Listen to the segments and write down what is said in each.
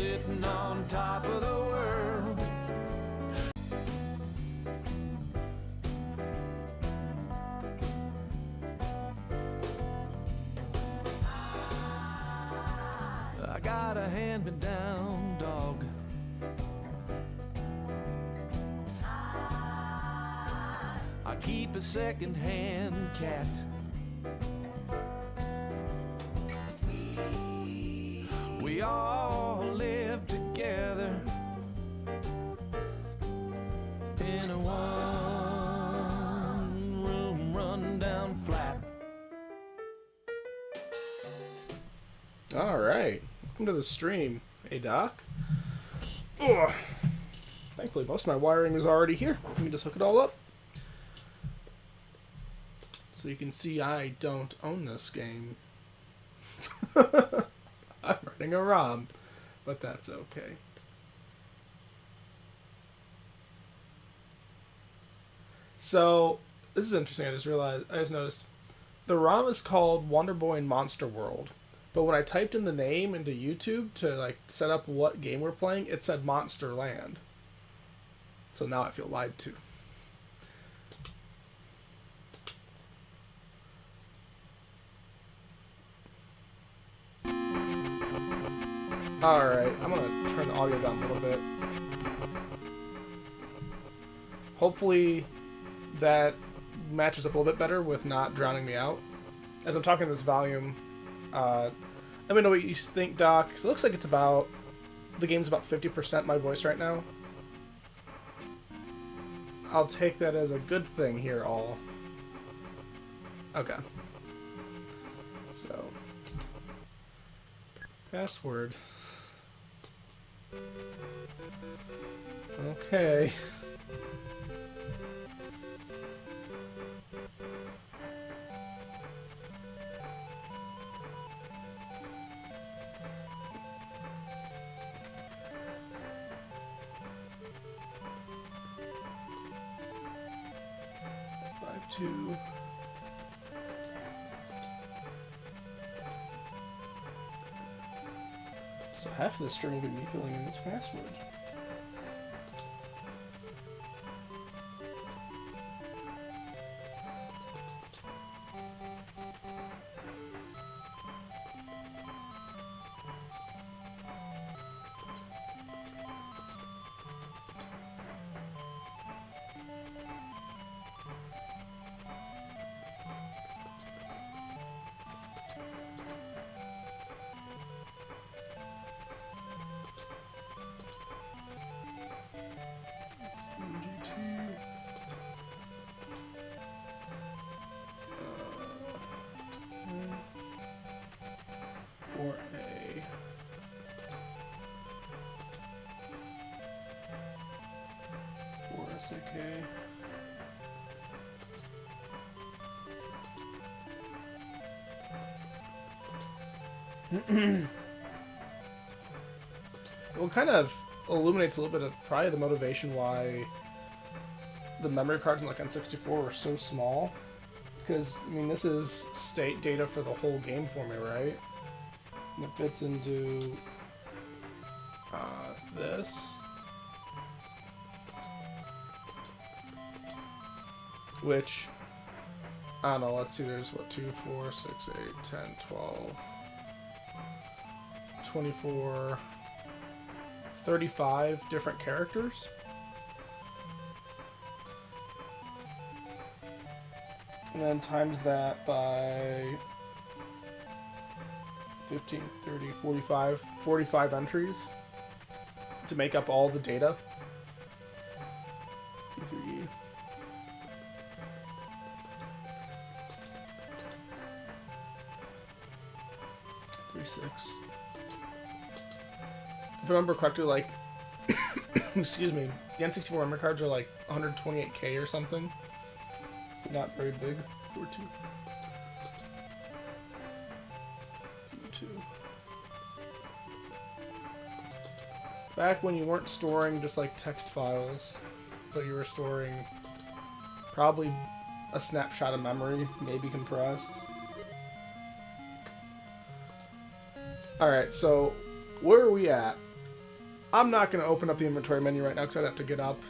sitting on top of the world. I got a hand-me-down dog. I keep a second-hand cat. We all live together in a one-room run-down flat. All right, welcome to the stream. Hey, Doc. Ugh. Thankfully, most of my wiring is already here. Let me just hook it all up. So you can see I don't own this game. I'm running a ROM, but that's okay. So, this is interesting. I just noticed. The ROM is called Wonder Boy and Monster World, but when I typed in the name into YouTube to like set up what game we're playing, it said Monster Land. So now I feel lied to. Alright, I'm going to turn the audio down a little bit. Hopefully that matches up a little bit better with not drowning me out. As I'm talking this volume, let me know what you think, Doc. Because it looks like the game's about 50% my voice right now. I'll take that as a good thing here, all. Okay. So, password. Okay. Two. So half of the stream will be me filling in this password. Okay. Well, it kind of illuminates a little bit of probably the motivation why the memory cards in like N64 were so small. Because, I mean, this is state data for the whole game for me, right? And it fits into this. Which, I don't know, let's see, there's what, 2, 4, 6, 8, 10, 12, 24, 35 different characters. And then times that by 15, 30, 45 entries to make up all the data. P3E. 6. If I remember correctly, like, excuse me, the N64 memory cards are like 128K or something. So not very big. 42. 2. Back when you weren't storing just like text files, but you were storing probably a snapshot of memory, maybe compressed. Alright, so where are we at? I'm not going to open up the inventory menu right now because I'd have to get up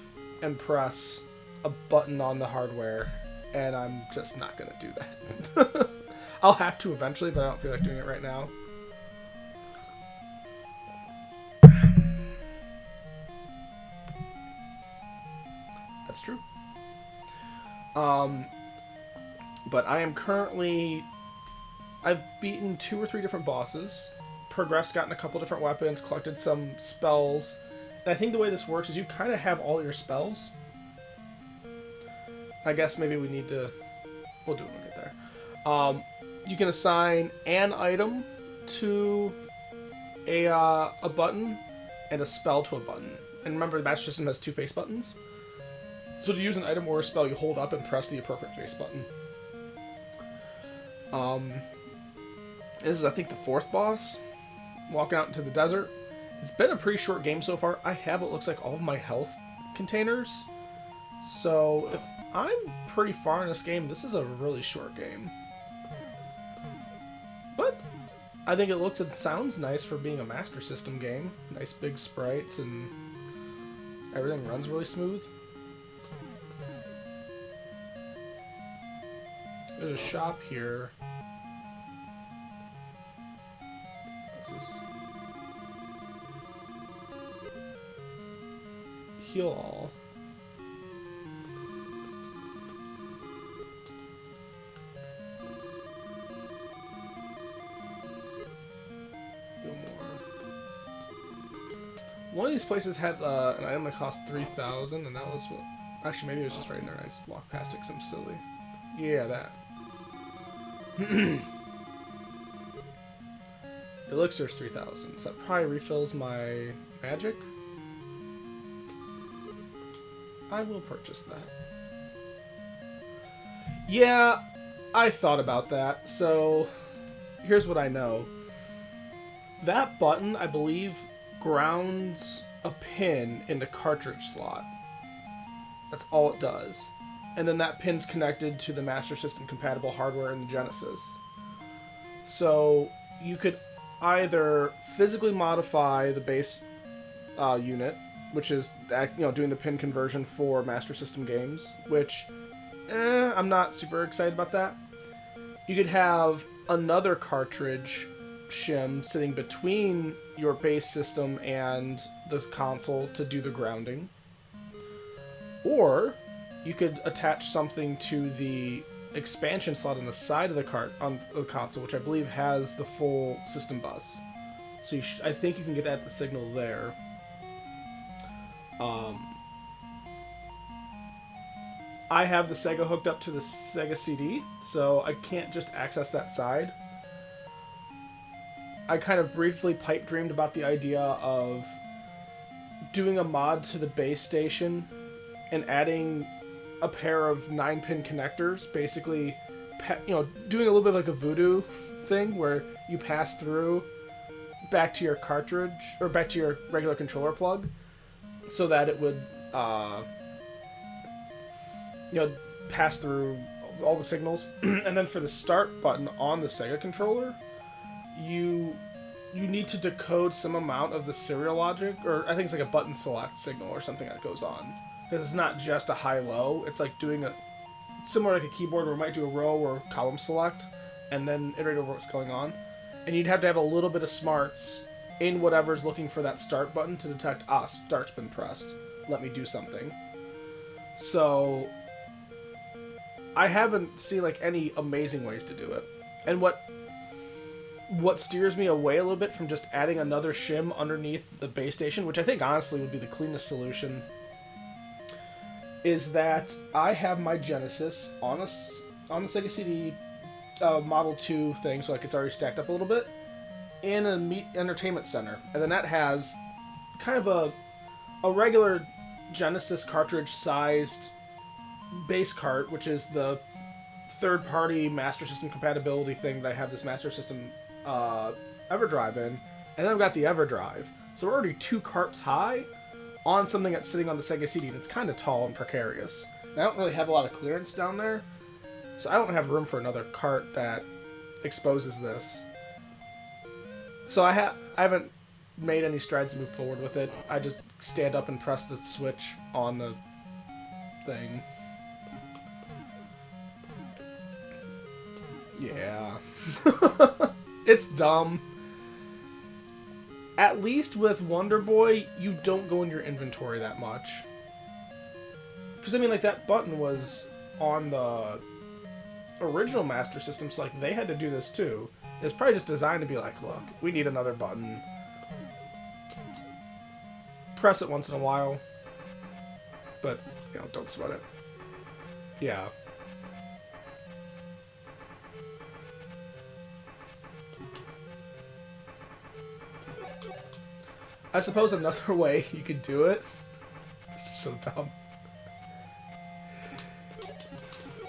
and press a button on the hardware, and I'm just not going to do that. I'll have to eventually, but I don't feel like doing it right now. That's true. But I am currently... I've beaten 2 or 3 different bosses, progressed, gotten a couple different weapons, collected some spells. And I think the way this works is you kind of have all your spells. I guess maybe we need to... We'll do it when we get there. You can assign an item to a button and a spell to a button. And remember, the Master System has 2 face buttons. So to use an item or a spell, you hold up and press the appropriate face button. This is, I think, the 4th boss. Walking out into the desert. It's been a pretty short game so far. I have what looks like all of my health containers. So if I'm pretty far in this game, this is a really short game. But I think it looks and sounds nice for being a Master System game. Nice big sprites and everything runs really smooth. There's a shop here. What's this? Heal all. Heal more. One of these places had an item that cost 3,000, and that was what. Actually, maybe it was just right in there. I just walked past it because I'm silly. Yeah, that. Elixir's 3,000, so that probably refills my magic. I will purchase that. Yeah, I thought about that. So, here's what I know. That button, I believe, grounds a pin in the cartridge slot. That's all it does. And then that pin's connected to the Master System compatible hardware in the Genesis. So you could either physically modify the base unit, which is doing the pin conversion for Master System games, which I'm not super excited about that. You could have another cartridge shim sitting between your base system and the console to do the grounding. Or you could attach something to the expansion slot on the side of the on the console, which I believe has the full system bus. So I think you can get at the signal there. I have the Sega hooked up to the Sega CD, so I can't just access that side. I kind of briefly pipe dreamed about the idea of doing a mod to the base station and adding a pair of 9-pin connectors, basically, doing a little bit like a voodoo thing where you pass through back to your cartridge, or back to your regular controller plug, so that it would, pass through all the signals. And then for the start button on the Sega controller, you need to decode some amount of the serial logic, or I think it's like a button select signal or something that goes on. Because it's not just a high-low, it's like doing similar like a keyboard where we might do a row or column select, and then iterate over what's going on. And you'd have to have a little bit of smarts in whatever's looking for that start button to detect, start's been pressed. Let me do something. So I haven't seen any amazing ways to do it. And what steers me away a little bit from just adding another shim underneath the base station, which I think honestly would be the cleanest solution, is that I have my Genesis on the Sega CD Model 2 thing, so it's already stacked up a little bit, in an entertainment center. And then that has kind of a regular Genesis cartridge-sized base cart, which is the third-party Master System compatibility thing that I have this Master System EverDrive in. And then I've got the EverDrive. So we're already 2 carts high on something that's sitting on the Sega CD, and it's kind of tall and precarious. And I don't really have a lot of clearance down there, so I don't have room for another cart that exposes this. So I haven't made any strides to move forward with it. I just stand up and press the switch on the thing. Yeah. It's dumb. At least with Wonder Boy, you don't go in your inventory that much. Because, I mean, like, that button was on the original Master System, so, like, they had to do this, too. It's probably just designed to be like, look, we need another button. Press it once in a while. But, you know, don't sweat it. Yeah. I suppose another way you could do it. This is so dumb.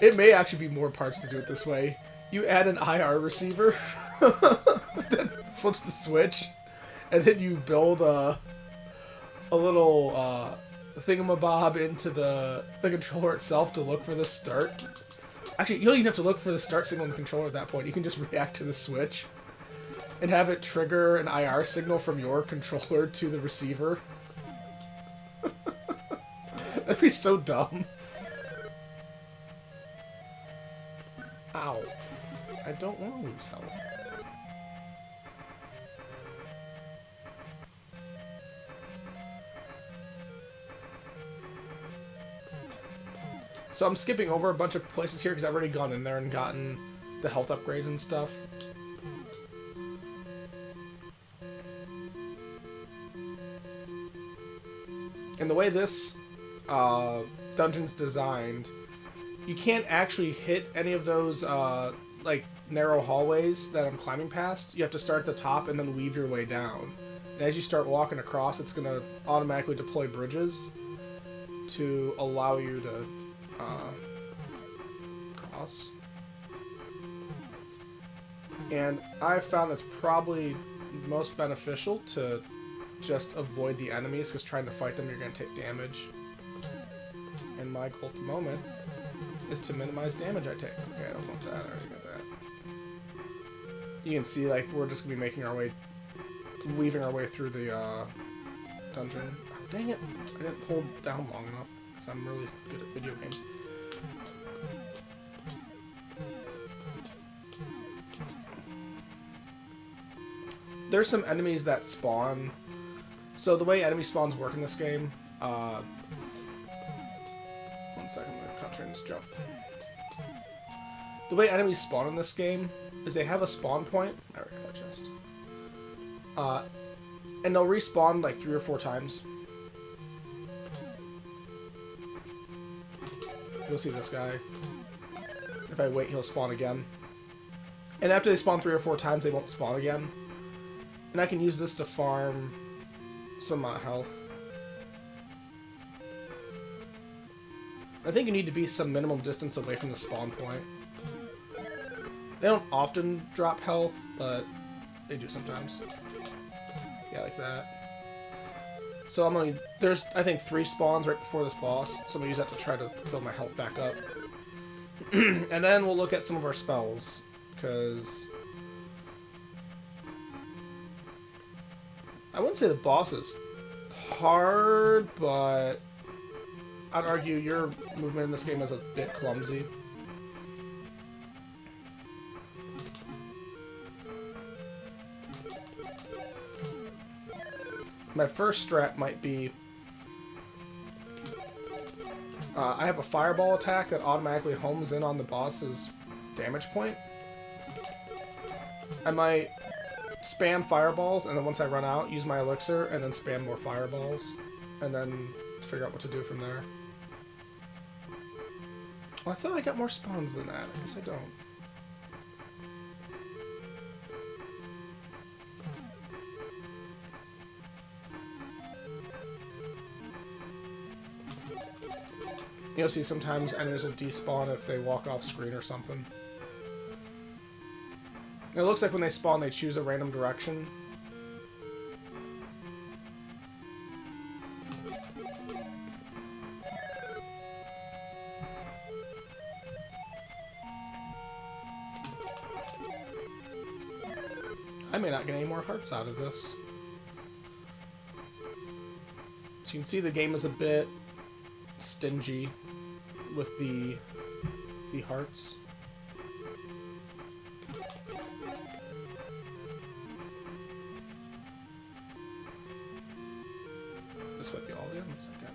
It may actually be more parts to do it this way. You add an IR receiver that flips the switch, and then you build a little thingamabob into the controller itself to look for the start. Actually, you don't even have to look for the start signal on the controller at that point. You can just react to the switch and have it trigger an IR signal from your controller to the receiver. That'd be so dumb. Ow. I don't want to lose health. So I'm skipping over a bunch of places here because I've already gone in there and gotten the health upgrades and stuff. And the way this dungeon's designed, you can't actually hit any of those like narrow hallways that I'm climbing past. You have to start at the top and then weave your way down. And as you start walking across, it's going to automatically deploy bridges to allow you to cross. And I've found it's probably most beneficial to just avoid the enemies, because trying to fight them, you're going to take damage. And my goal at the moment is to minimize damage I take. Okay, I don't want that. I already got that. You can see, like, we're just going to be making our way, weaving our way through the dungeon. Oh, dang it! I didn't hold down long enough, because I'm really good at video games. There's some enemies that spawn. So the way enemy spawns work in this game, 1 second, I'm gonna cut this jump. The way enemies spawn in this game is they have a spawn point. I already got that chest. And they'll respawn like 3 or 4 times. You'll see this guy. If I wait, he'll spawn again. And after they spawn 3 or 4 times, they won't spawn again. And I can use this to farm some health. I think you need to be some minimum distance away from the spawn point. They don't often drop health, but they do sometimes. Yeah, like that. So I'm gonna... There's, I think, 3 spawns right before this boss, so I'm gonna use that to try to fill my health back up. And then we'll look at some of our spells, because... I wouldn't say the boss is hard, but I'd argue your movement in this game is a bit clumsy. My first strat might be... I have a fireball attack that automatically homes in on the boss's damage point. I might spam fireballs, and then once I run out, use my elixir, and then spam more fireballs, and then figure out what to do from there. Well, I thought I got more spawns than that. I guess I don't. You'll see sometimes enemies will despawn if they walk off screen or something. It looks like when they spawn, they choose a random direction. I may not get any more hearts out of this. you can see, the game is a bit stingy with the hearts. This might be all the items I got.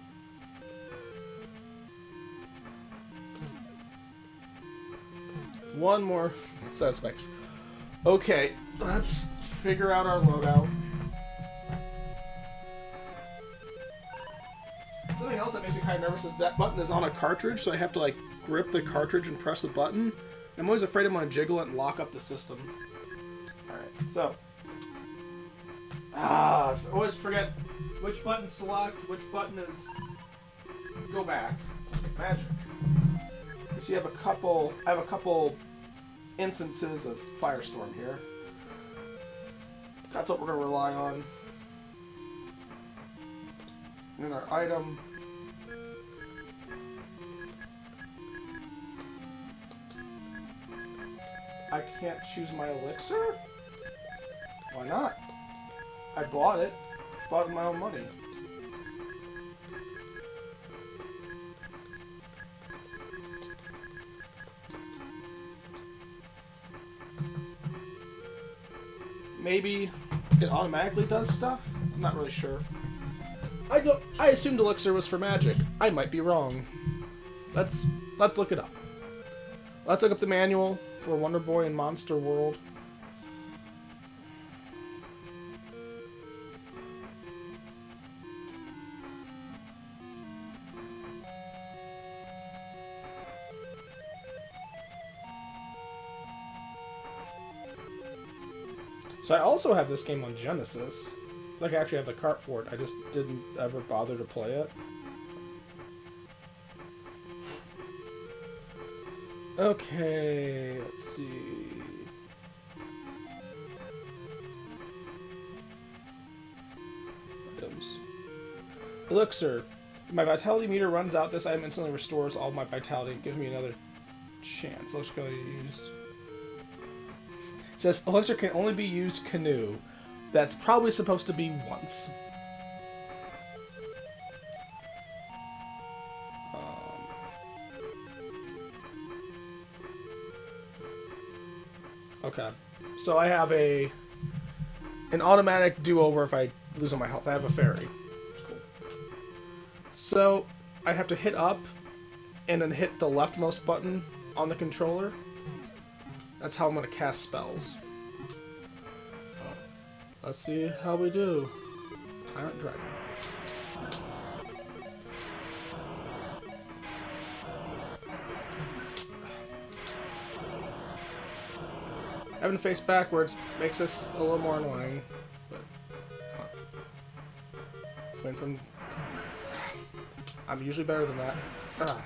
One more set of specs. Okay, let's figure out our loadout. Something else that makes me kind of nervous is that button is on a cartridge, so I have to like grip the cartridge and press the button. I'm always afraid I'm going to jiggle it and lock up the system. Alright, so. I always forget which button select, which button is go back. Magic. You see I have a couple instances of Firestorm here. That's what we're going to rely on. In our item. I can't choose my elixir? Why not? I bought it. Bought it with my own money. Maybe it automatically does stuff? I'm not really sure. I assumed elixir was for magic. I might be wrong. Let's look it up. Let's look up the manual for Wonder Boy and Monster World. So I also have this game on Genesis. Like, I actually have the cart for it. I just didn't ever bother to play it. Okay, let's see. Items. Elixir. If my vitality meter runs out, this item instantly restores all my vitality and gives me another chance. Let's go used. It says elixir can only be used canoe. That's probably supposed to be once. Okay. So I have an automatic do-over if I lose on my health. I have a fairy. Cool. So I have to hit up and then hit the leftmost button on the controller. That's how I'm going to cast spells. Let's see how we do. Tyrant Dragon. Having to face backwards makes this a little more annoying. But come on. Went from. I'm usually better than that. Ah.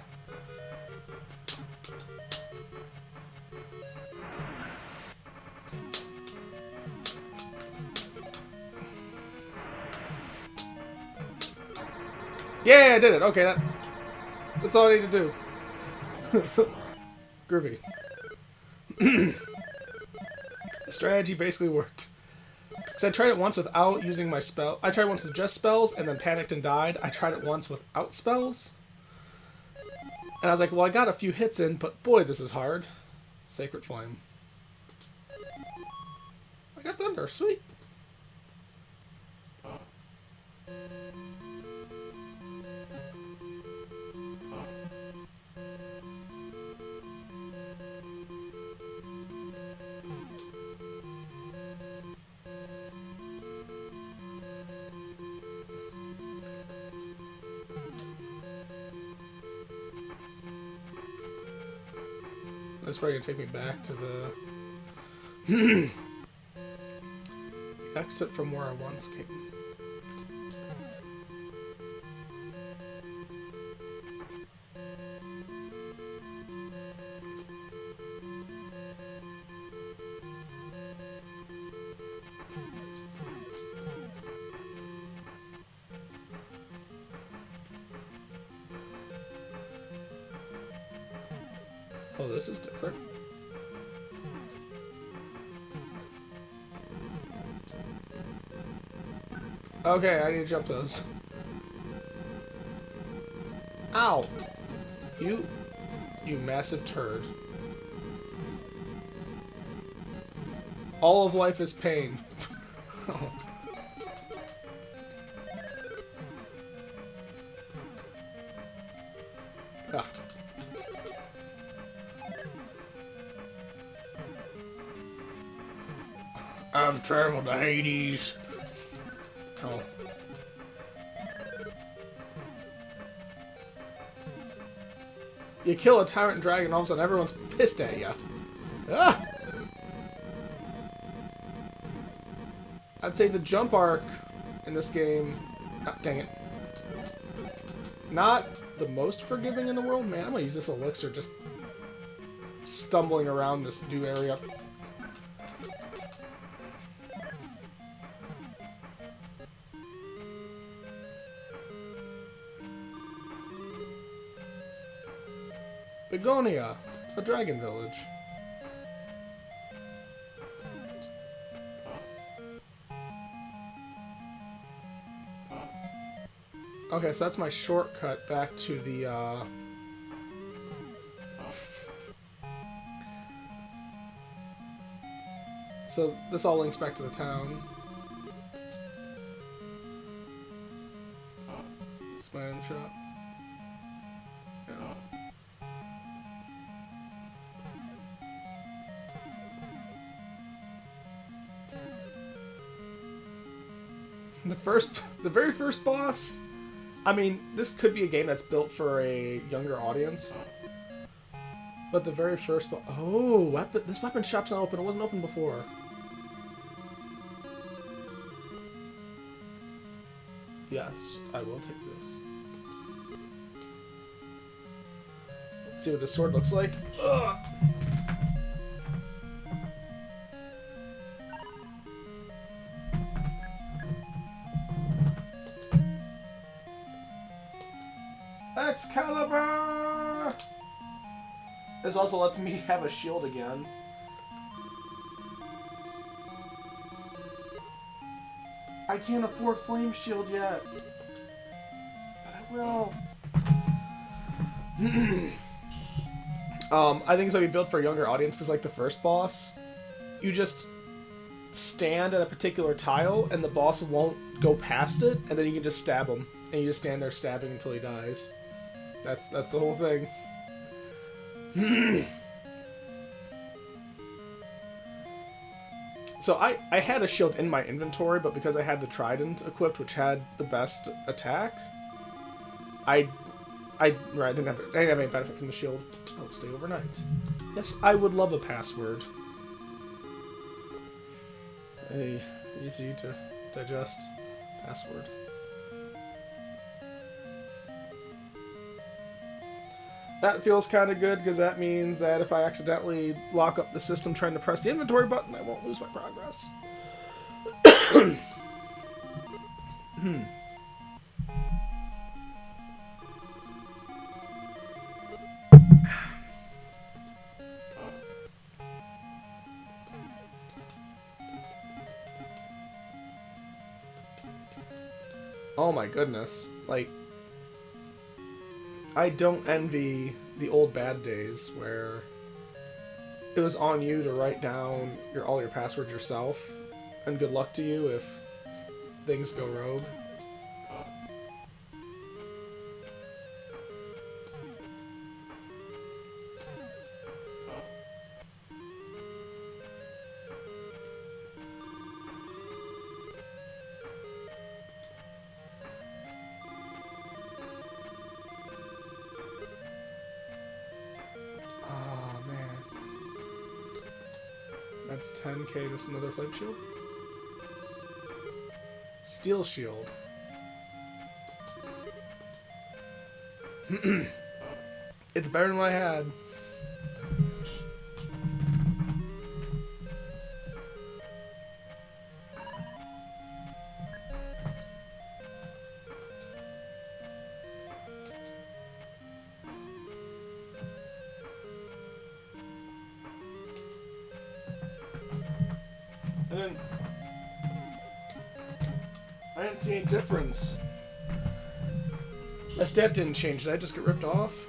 Yeah, I did it. Okay, that's all I need to do. Groovy. The strategy basically worked. Because I tried it once without using my spell. I tried once with just spells and then panicked and died. I tried it once without spells. And I was like, well, I got a few hits in, but boy, this is hard. Sacred Flame. I got Thunder. Sweet. That's probably gonna take me back to the exit from where I once came. Oh, this is different. Okay, I need to jump those. Ow! You massive turd. All of life is pain. Ah. I've traveled to Hades. Oh. You kill a tyrant dragon, all of a sudden everyone's pissed at you. Ah! I'd say the jump arc in this game... Ah, dang it. Not the most forgiving in the world. Man, I'm gonna use this elixir just stumbling around this new area. Begonia, a dragon village. Okay, so that's my shortcut back to the, So, this all links back to the town. It's my own shop. Yeah. The very first boss... I mean, this could be a game that's built for a younger audience. But the very first... Oh, this weapon shop's not open. It wasn't open before. Yes, I will take this. Let's see what this sword looks like. Ugh. Excalibur! This also lets me have a shield again. I can't afford Flame Shield yet. But I will. I think it's going to be built for a younger audience because, like, the first boss, you just stand at a particular tile and the boss won't go past it, and then you can just stab him. And you just stand there stabbing until he dies. That's the whole thing. So I had a shield in my inventory, but because I had the trident equipped, which had the best attack, I didn't have any benefit from the shield. Oh, stay overnight. Yes, I would love a password. A easy to digest password. That feels kind of good, because that means that if I accidentally lock up the system trying to press the inventory button, I won't lose my progress. Oh my goodness. Like, I don't envy the old bad days where it was on you to write down all your passwords yourself, and good luck to you if things go rogue. That's 10k. This is another flame shield. Steel shield. It's better than what I had. I didn't see any difference My stat didn't change. Did I just get ripped off?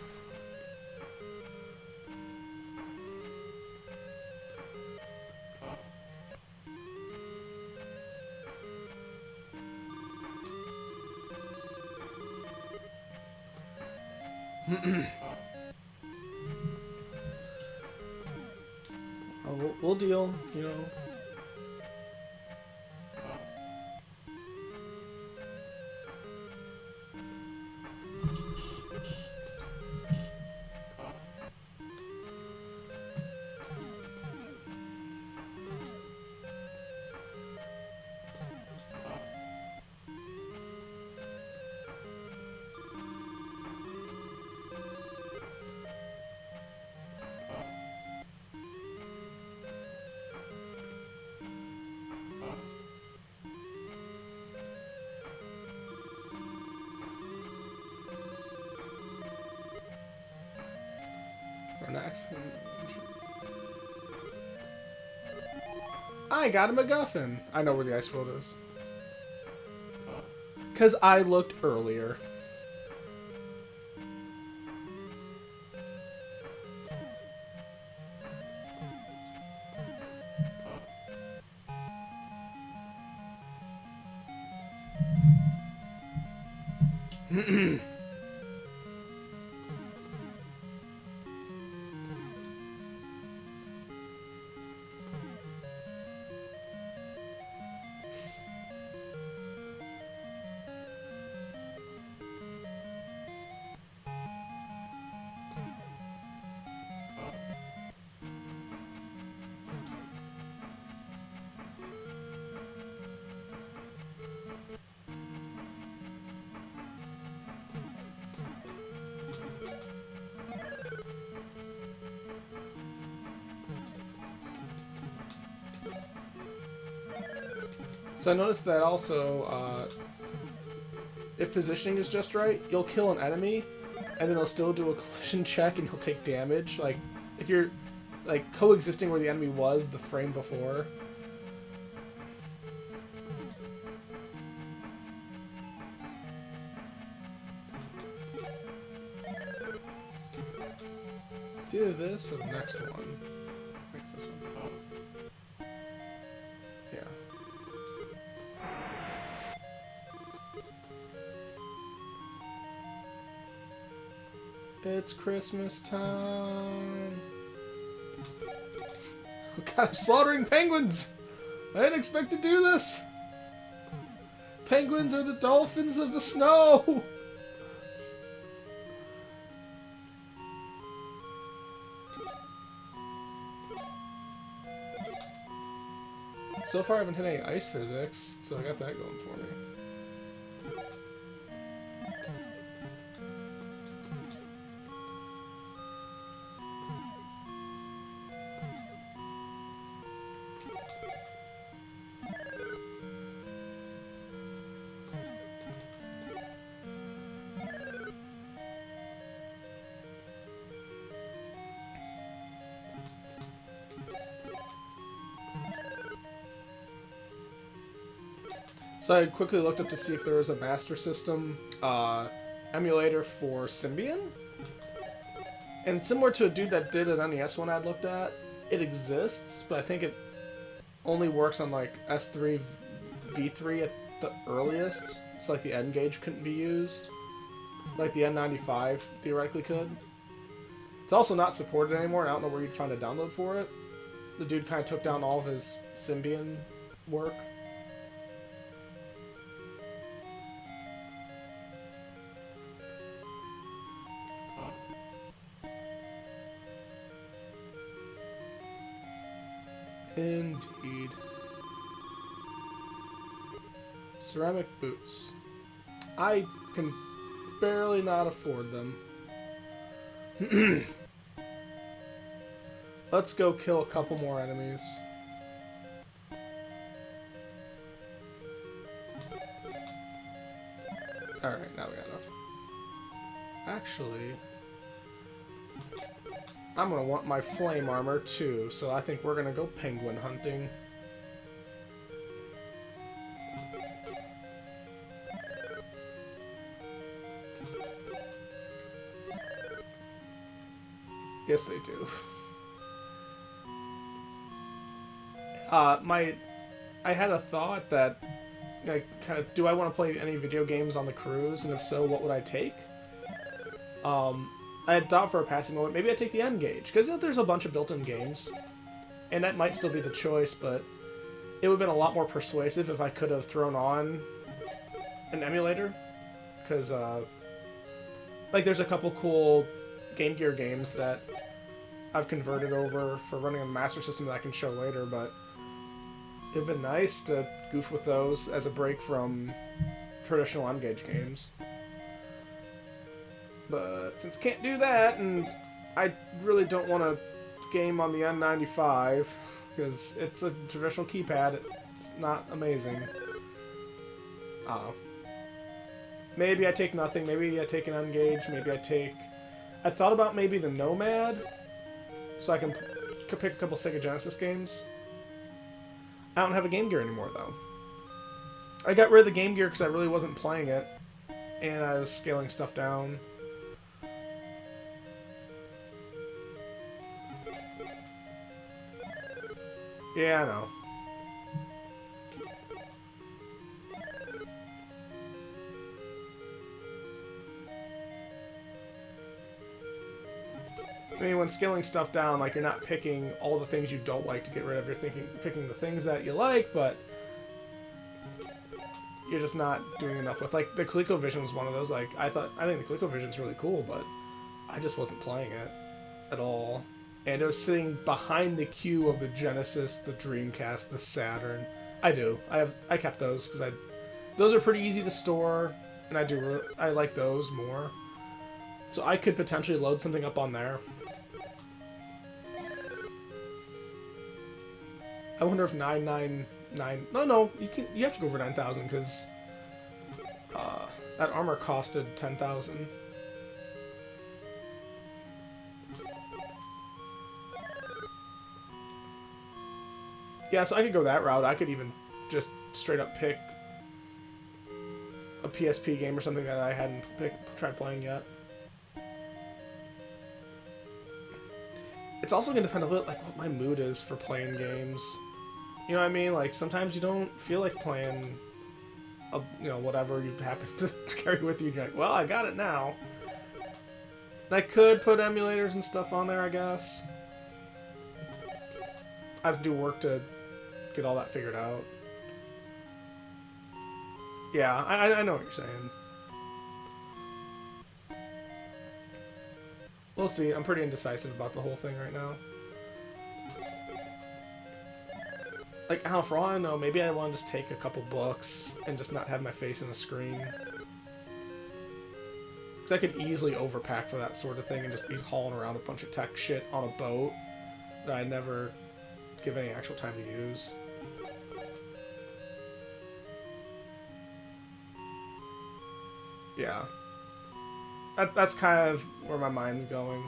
We'll deal, you know. I got a MacGuffin. I know where the ice world is. Because I looked earlier. So I noticed that also, if positioning is just right, you'll kill an enemy, and then they'll still do a collision check and you'll take damage. Like, if you're, like, coexisting where the enemy was the frame before. It's either this or the next one. I think it's this one. Yeah. It's Christmas time. Oh God, I'm slaughtering penguins! I didn't expect to do this! Penguins are the dolphins of the snow! So far I haven't hit any ice physics, so I got that going for me. So I quickly looked up to see if there was a Master System emulator for Symbian. And similar to a dude that did an NES one I'd looked at, it exists, but I think it only works on like S3, V3 at the earliest. It's like the N gauge couldn't be used. Like the N95 theoretically could. It's also not supported anymore, and I don't know where you'd find a download for it. The dude kind of took down all of his Symbian work. Indeed. Ceramic boots. I can barely not afford them. Let's go kill a couple more enemies. Alright, now we got enough. Actually, I'm gonna want my flame armor too, so I think we're gonna go penguin hunting. Yes, they do. I had a thought that, like, kind of, do I want to play any video games on the cruise, and if so, what would I take? I had thought for a passing moment, maybe I'd take the N-Gage, because there's a bunch of built-in games, and that might still be the choice, but it would have been a lot more persuasive if I could have thrown on an emulator, because, like, there's a couple cool Game Gear games that I've converted over for running on the Master System that I can show later, but it would have been nice to goof with those as a break from traditional N-Gage games. But since can't do that, and I really don't want to game on the N95, because it's a traditional keypad, it's not amazing. I don't know. Maybe I take nothing, maybe I take an N-Gage, maybe I take... I thought about maybe the Nomad, so I can pick a couple Sega Genesis games. I don't have a Game Gear anymore, though. I got rid of the Game Gear because I really wasn't playing it, and I was scaling stuff down. Yeah, I know. I mean, when scaling stuff down, like, you're not picking all the things you don't like to get rid of. You're picking the things that you like, but you're just not doing enough with. Like, the ColecoVision was one of those. Like, I think the ColecoVision's really cool, but I just wasn't playing it at all. And it was sitting behind the queue of the Genesis, the Dreamcast, the Saturn. I kept those because those are pretty easy to store, and I like those more. So I could potentially load something up on there. I wonder if 999. No, you have to go over 9,000 because that armor costed 10,000. Yeah, so I could go that route. I could even just straight up pick a PSP game or something that I hadn't tried playing yet. It's also going to depend a little, like, what my mood is for playing games. You know what I mean? Like, sometimes you don't feel like playing, whatever you happen to carry with you. You're like, well, I got it now. And I could put emulators and stuff on there, I guess. I have to do work to get all that figured out. Yeah, I know what you're saying. We'll see. I'm pretty indecisive about the whole thing right now. Like, for all I know, maybe I want to just take a couple books and just not have my face in the screen. Because I could easily overpack for that sort of thing and just be hauling around a bunch of tech shit on a boat that I never give any actual time to use. Yeah. That's kind of where my mind's going.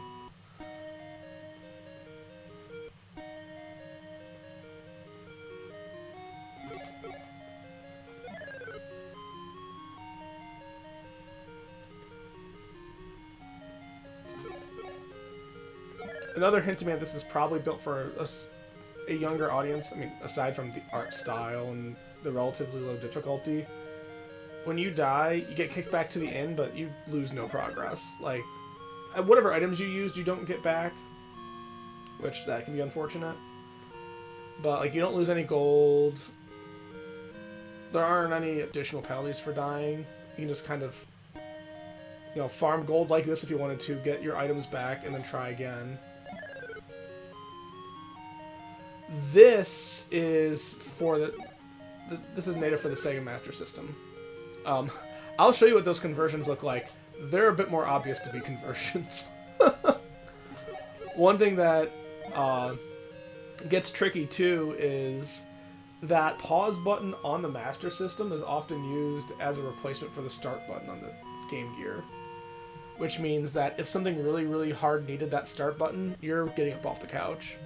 Another hint to me that this is probably built for a younger audience. I mean, aside from the art style and the relatively low difficulty. When you die, you get kicked back to the inn, but you lose no progress. Like, whatever items you used, you don't get back. Which, that can be unfortunate. But, like, you don't lose any gold. There aren't any additional penalties for dying. You can just kind of, farm gold like this if you wanted to, get your items back, and then try again. This is for this is native for the Sega Master System. I'll show you what those conversions look like. They're a bit more obvious to be conversions. One thing that gets tricky too is that pause button on the Master System is often used as a replacement for the start button on the Game Gear. Which means that if something really, really hard needed that start button, you're getting up off the couch.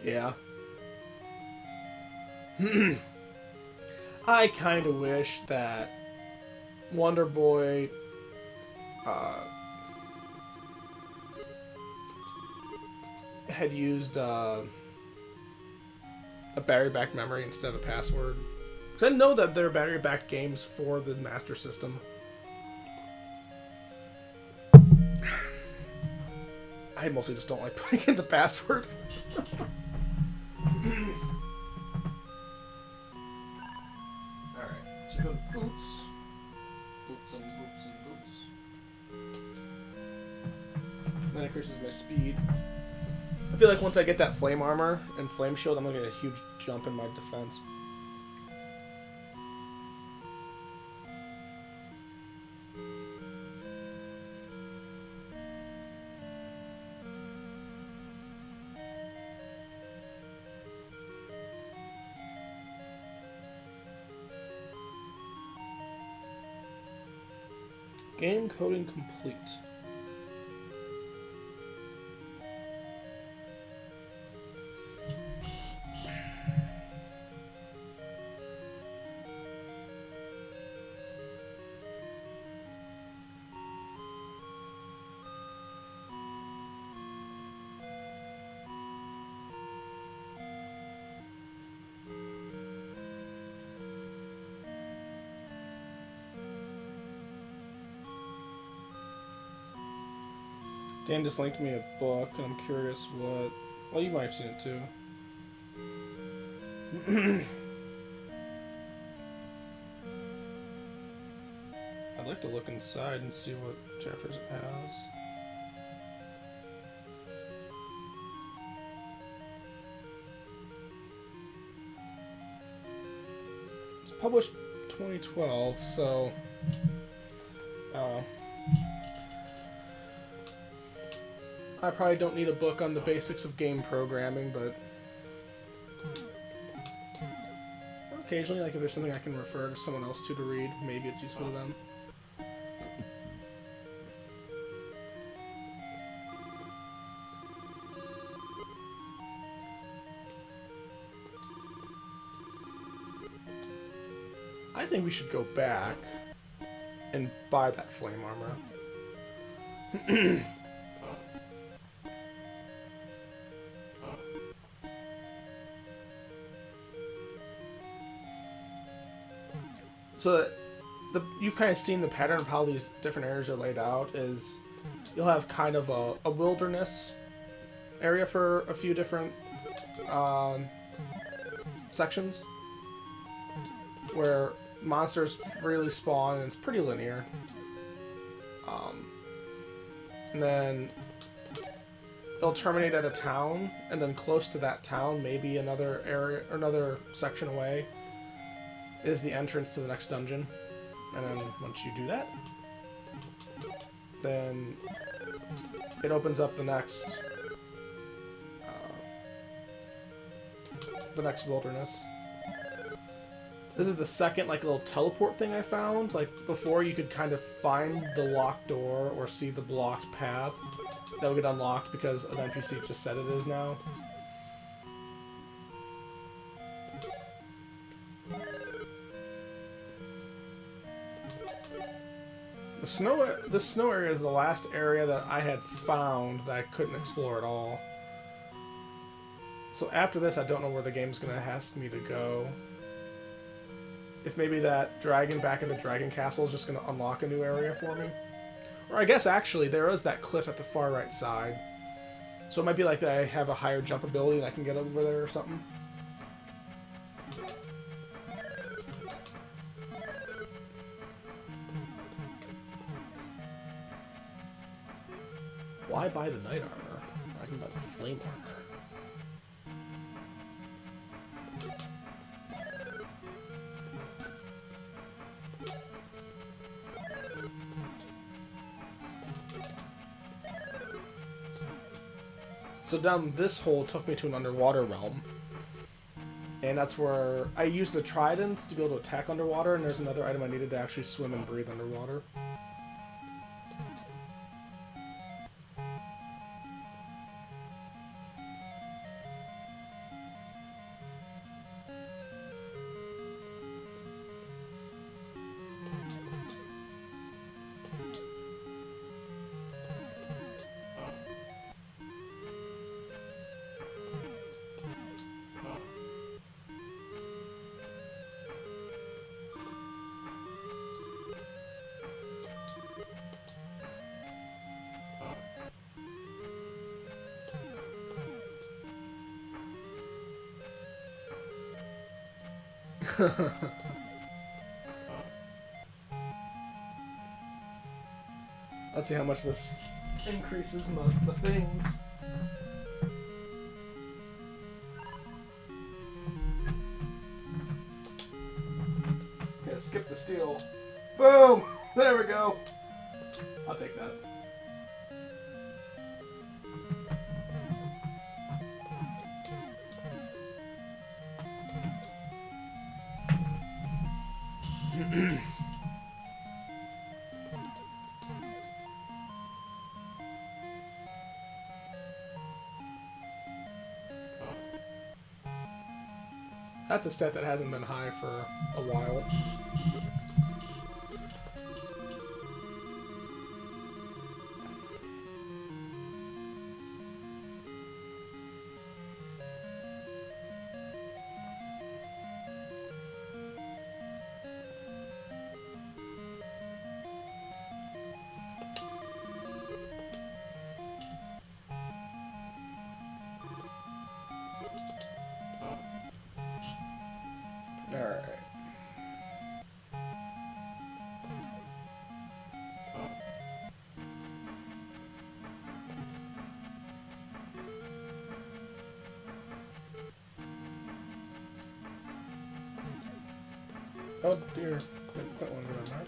Yeah. I kind of wish that Wonder Boy had used a battery-backed memory instead of a password. Because I know that there are battery-backed games for the Master System. I mostly just don't like putting in the password. Alright, so we go to boots. Boots and boots and boots. That increases my speed. I feel like once I get that flame armor and flame shield, I'm gonna get a huge jump in my defense. Game coding complete. Dan just linked me a book, and I'm curious what... Well, you might have seen it too. I'd like to look inside and see what chapters it has. It's published 2012, so... I probably don't need a book on the basics of game programming, but occasionally, like if there's something I can refer to someone else to read, maybe it's useful to them. I think we should go back and buy that flame armor. So you've kind of seen the pattern of how these different areas are laid out. Is you'll have kind of a wilderness area for a few different sections where monsters freely spawn, and it's pretty linear. And then it'll terminate at a town, and then close to that town, maybe another area or another section away, is the entrance to the next dungeon. And then once you do that, then it opens up the next wilderness. This is the second like little teleport thing I found. Like before, you could kind of find the locked door or see the blocked path that will get unlocked because an NPC just said it is now. The snow area is the last area that I had found that I couldn't explore at all. So after this, I don't know where the game's going to ask me to go. If maybe that dragon back in the dragon castle is just going to unlock a new area for me. Or I guess actually there is that cliff at the far right side. So it might be like that I have a higher jump ability and I can get over there or something. Why buy the knight armor? I can buy the flame armor. So down this hole took me to an underwater realm. And that's where I used the trident to be able to attack underwater, and there's another item I needed to actually swim and breathe underwater. Let's see how much this increases the things. Okay, skip the steel. Boom! There we go. I'll take that. That's a set that hasn't been high for a while. Alright. Oh dear. That one went on that.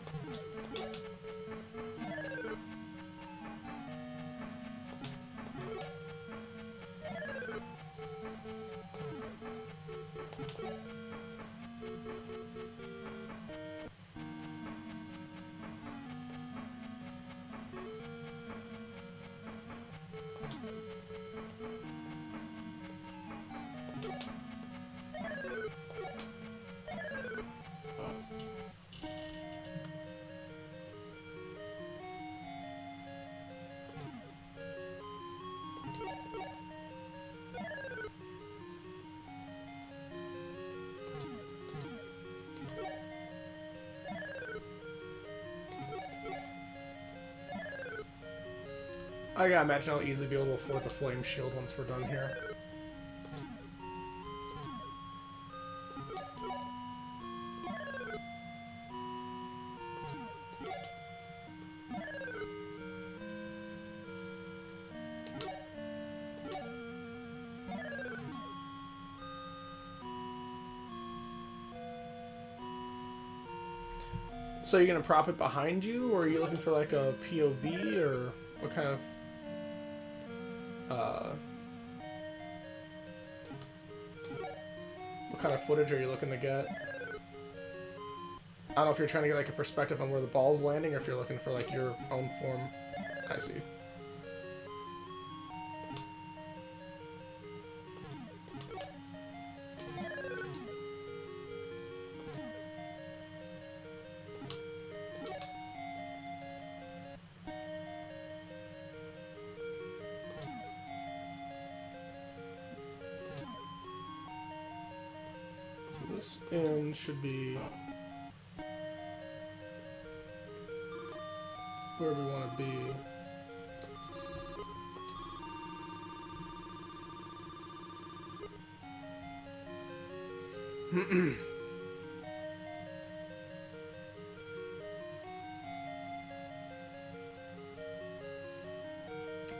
I gotta imagine I'll easily be able to afford the flame shield once we're done here. So you're gonna prop it behind you, or are you looking for like a POV, or what kind of footage are you looking to get? I don't know if you're trying to get like a perspective on where the ball's landing, or if you're looking for like your own form. I see. This end should be where we want to be.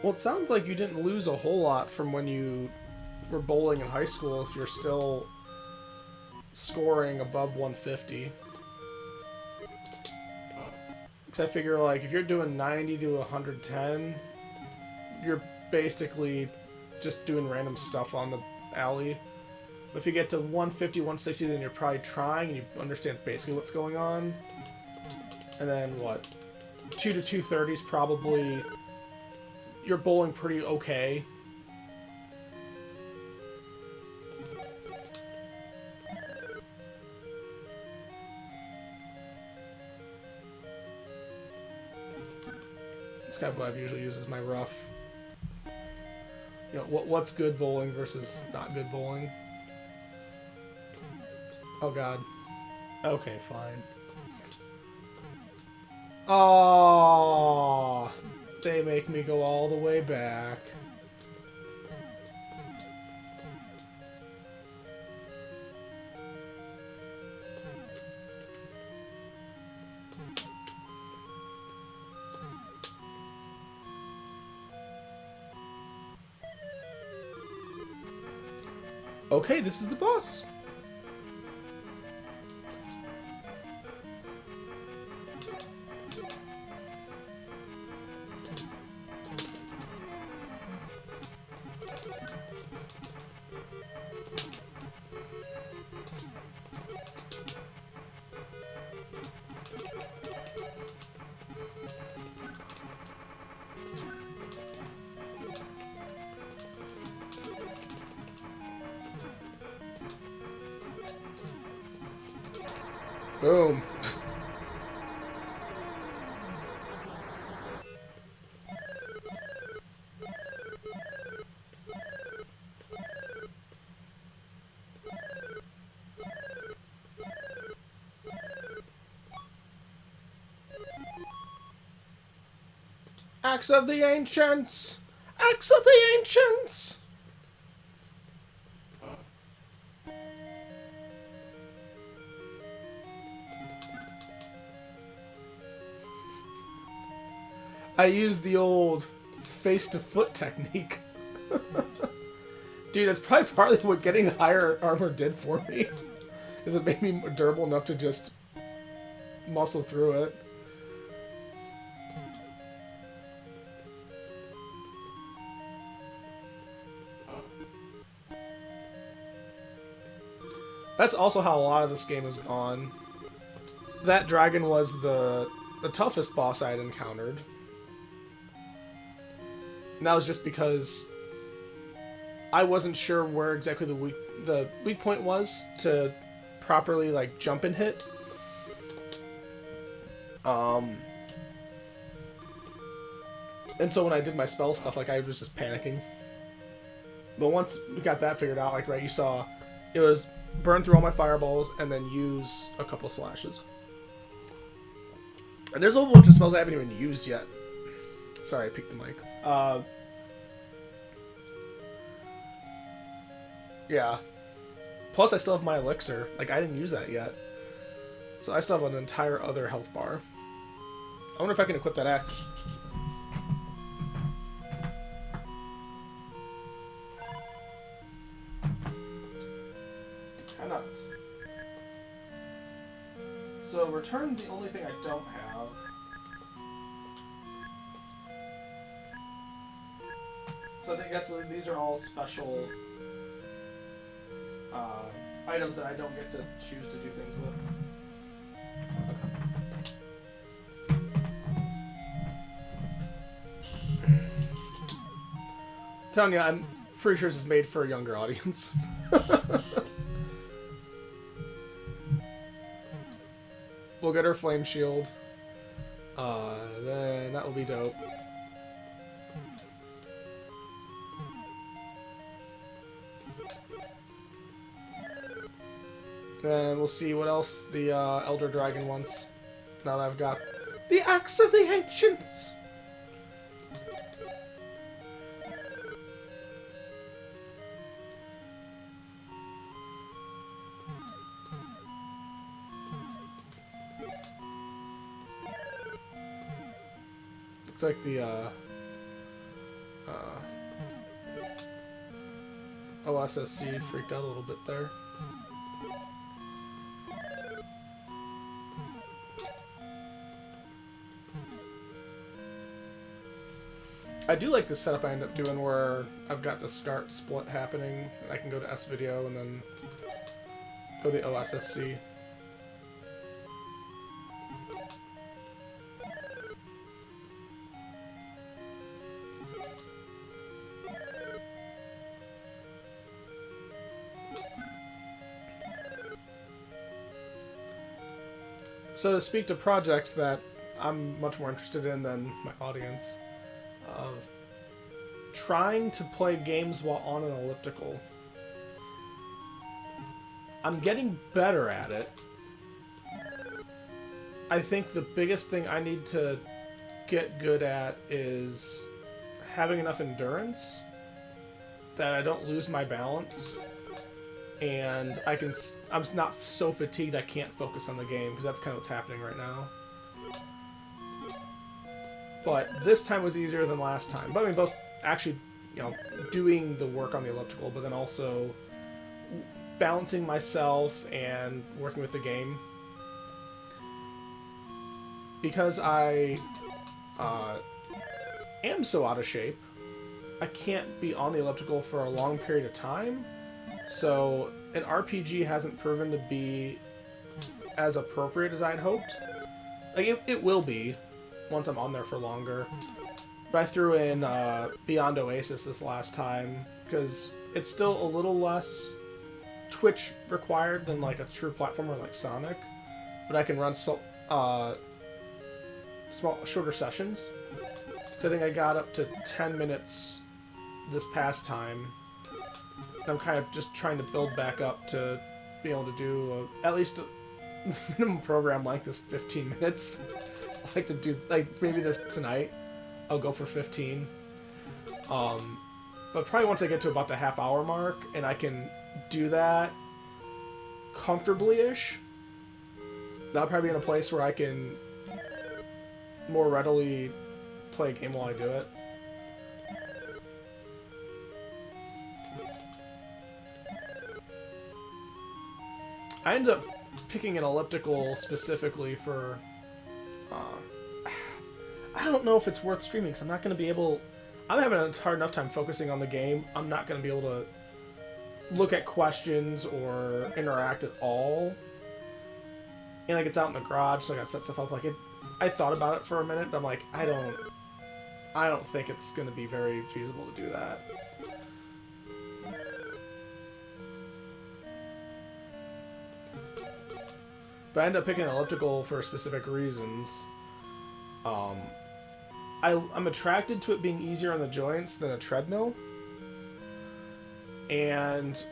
Well, it sounds like you didn't lose a whole lot from when you were bowling in high school if you're still scoring above 150. Because I figure, like, if you're doing 90 to 110, you're basically just doing random stuff on the alley. But if you get to 150, 160, then you're probably trying and you understand basically what's going on. And then, what? 2 to 230 is probably... You're bowling pretty okay. That's kind of what I've usually used as my rough. You know, what's good bowling versus not good bowling. Oh god. Okay, fine. Oh, they make me go all the way back. Okay, this is the boss. Boom. Axe of the Ancients! Axe of the Ancients! I used the old face-to-foot technique. Dude, that's probably partly what getting higher armor did for me. Is it made me durable enough to just muscle through it. That's also how a lot of this game has gone. That dragon was the toughest boss I had encountered. And that was just because I wasn't sure where exactly the weak point was to properly like jump and hit. And so when I did my spell stuff, like I was just panicking. But once we got that figured out, like right, you saw it was burn through all my fireballs and then use a couple slashes. And there's a whole bunch of spells I haven't even used yet. Sorry, I peeked the mic. Yeah. Plus, I still have my elixir. Like, I didn't use that yet. So I still have an entire other health bar. I wonder if I can equip that axe. Cannot. So, return's the only thing I don't have. So I guess these are all special items that I don't get to choose to do things with. Telling you, I'm pretty sure this is made for a younger audience. We'll get her flame shield. Then that will be dope. Then we'll see what else the Elder Dragon wants. Now that I've got the Axe of the Ancients. Looks like the OSSC freaked out a little bit there. I do like the setup I end up doing where I've got the start split happening, and I can go to S video and then go to OSSC. So to speak to projects that I'm much more interested in than my audience, trying to play games while on an elliptical. I'm getting better at it. I think the biggest thing I need to get good at is having enough endurance that I don't lose my balance, and I'm not so fatigued I can't focus on the game, because that's kind of what's happening right now. But this time was easier than last time. But I mean, both actually, you know, doing the work on the elliptical, but then also balancing myself and working with the game. Because I am so out of shape, I can't be on the elliptical for a long period of time. So an RPG hasn't proven to be as appropriate as I'd hoped. Like, it will be once I'm on there for longer. But I threw in Beyond Oasis this last time because it's still a little less Twitch required than like a true platformer like Sonic. But I can run small, shorter sessions. So I think I got up to 10 minutes this past time. And I'm kind of just trying to build back up to be able to do at least a minimum program length is 15 minutes. So I like to do, like, maybe this tonight, I'll go for 15. But probably once I get to about the half-hour mark, and I can do that comfortably-ish, that'll probably be in a place where I can more readily play a game while I do it. I ended up picking an elliptical specifically for... I don't know if it's worth streaming, because I'm not going to be able... I'm having a hard enough time focusing on the game. I'm not going to be able to look at questions or interact at all. And like, it's out in the garage, so I got to set stuff up. Like, I thought about it for a minute, but I'm like, I don't think it's going to be very feasible to do that. But I ended up picking an elliptical for specific reasons. I'm attracted to it being easier on the joints than a treadmill. And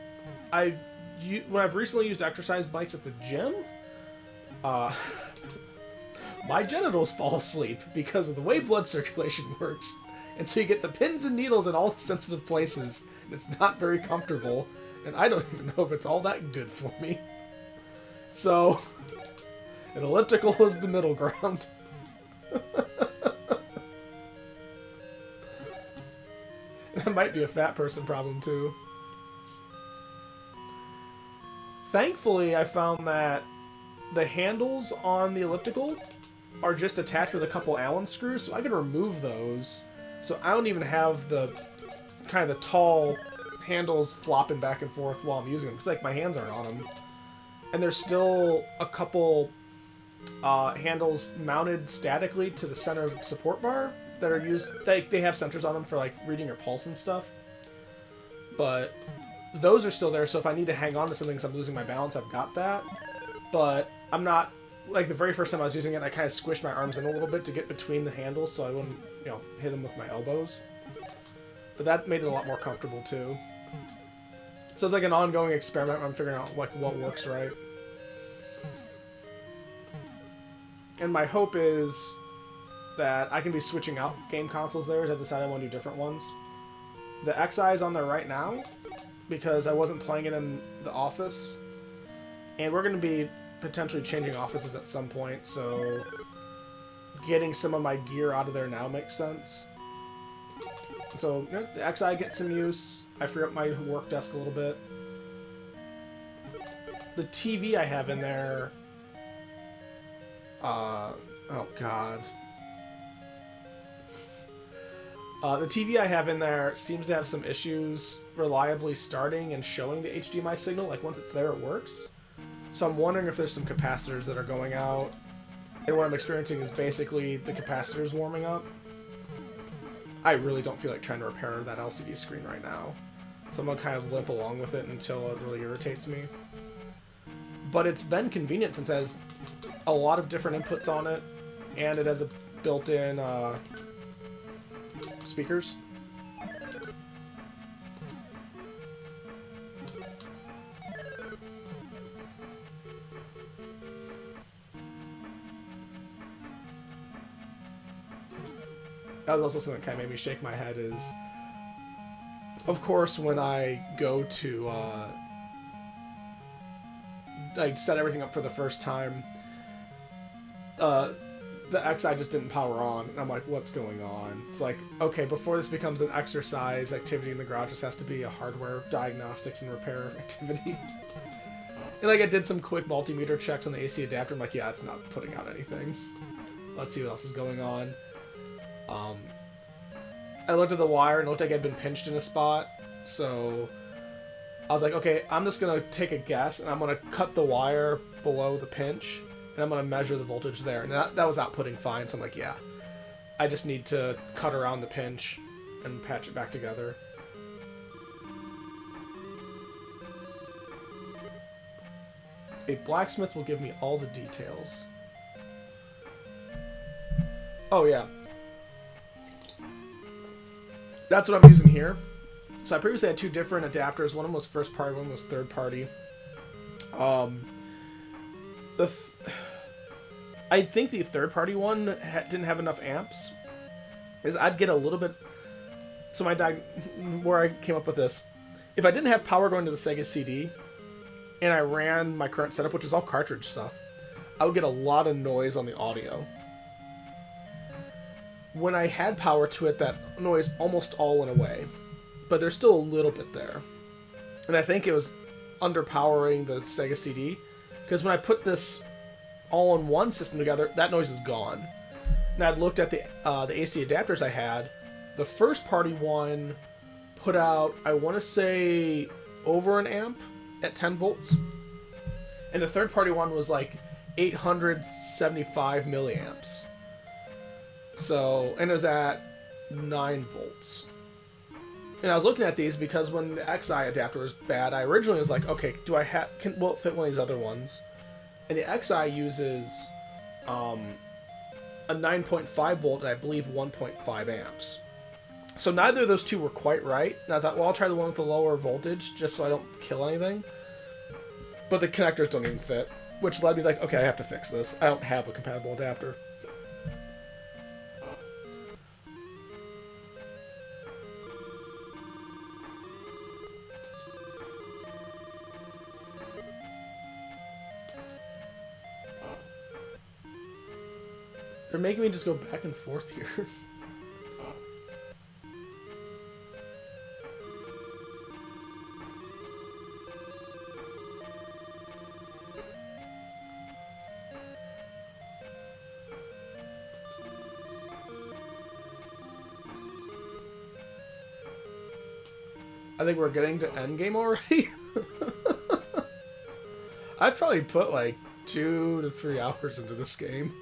when I've recently used exercise bikes at the gym, my genitals fall asleep because of the way blood circulation works. And so you get the pins and needles in all the sensitive places. And it's not very comfortable. And I don't even know if it's all that good for me. So, an elliptical is the middle ground. That might be a fat person problem, too. Thankfully, I found that the handles on the elliptical are just attached with a couple Allen screws, so I can remove those. So I don't even have the kind of the tall handles flopping back and forth while I'm using them, because like my hands aren't on them. And there's still a couple handles mounted statically to the center support bar that are used. They have sensors on them for like reading your pulse and stuff. But those are still there, so if I need to hang on to something because I'm losing my balance, I've got that. But I'm not, like the very first time I was using it, I kind of squished my arms in a little bit to get between the handles so I wouldn't, hit them with my elbows. But that made it a lot more comfortable too. So it's like an ongoing experiment where I'm figuring out like what works right. And my hope is that I can be switching out game consoles there as I decide I want to do different ones. The XI is on there right now because I wasn't playing it in the office. And we're going to be potentially changing offices at some point, so getting some of my gear out of there now makes sense. So the XI gets some use. I free up my work desk a little bit. The TV I have in there... oh god. The TV I have in there seems to have some issues reliably starting and showing the HDMI signal. Like, once it's there, it works. So I'm wondering if there's some capacitors that are going out. And what I'm experiencing is basically the capacitors warming up. I really don't feel like trying to repair that LCD screen right now. So I'm going to kind of limp along with it until it really irritates me. But it's been convenient since it has a lot of different inputs on it. And it has a built-in speakers. That was also something that kind of made me shake my head is, of course, when I go to, like, set everything up for the first time, the the XI just didn't power on. And I'm like, what's going on? It's like, okay, before this becomes an exercise activity in the garage, this has to be a hardware diagnostics and repair activity. And like I did some quick multimeter checks on the AC adapter. I'm like, yeah, it's not putting out anything. Let's see what else is going on. I looked at the wire and it looked like it had been pinched in a spot. So I was like, okay, I'm just going to take a guess and I'm going to cut the wire below the pinch. And I'm going to measure the voltage there. And that was outputting fine. So I'm like, yeah, I just need to cut around the pinch and patch it back together. A blacksmith will give me all the details. Oh, yeah. That's what I'm using here. So I previously had two different adapters. One of them was first party, one was third party. I think the third-party one didn't have enough amps. Is I'd get a little bit. So where I came up with this, if I didn't have power going to the Sega CD, and I ran my current setup, which is all cartridge stuff, I would get a lot of noise on the audio. When I had power to it, that noise almost all went away, but there's still a little bit there, and I think it was underpowering the Sega CD, because when I put this all-in-one system together, that noise is gone. And I'd looked at the AC adapters I had. The first-party one put out, I want to say, over an amp at 10 volts. And the third-party one was like 875 milliamps. So, and it was at 9 volts. And I was looking at these because when the XI adapter was bad, I originally was like, okay, will it fit one of these other ones? And the XI uses a 9.5 volt and I believe 1.5 amps. So neither of those two were quite right. And I thought, well, I'll try the one with the lower voltage just so I don't kill anything. But the connectors don't even fit, which led me like, okay, I have to fix this. I don't have a compatible adapter. They're making me just go back and forth here. I think we're getting to endgame already. I've probably put like 2 to 3 hours into this game.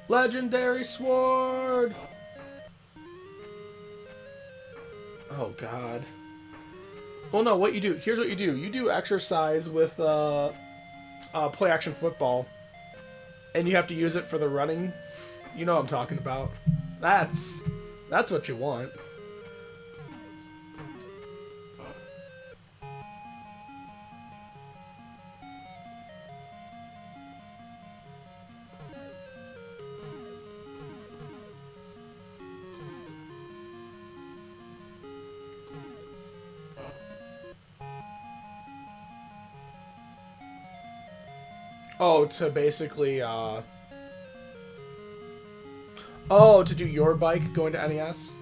Legendary sword! Oh god. Well, no, what you do, here's what you do. You do exercise with play action football, and you have to use it for the running. You know what I'm talking about. That's what you want. Oh, to basically, to do your bike going to NES?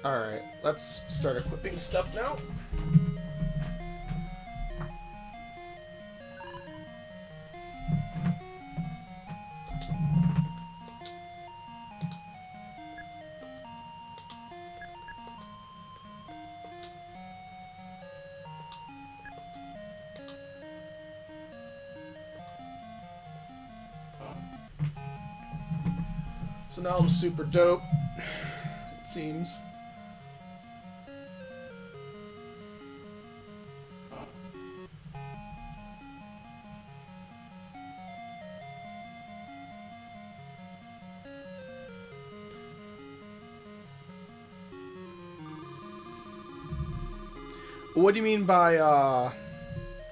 Alright, let's start equipping stuff now. So now I'm super dope, it seems. What do you mean by,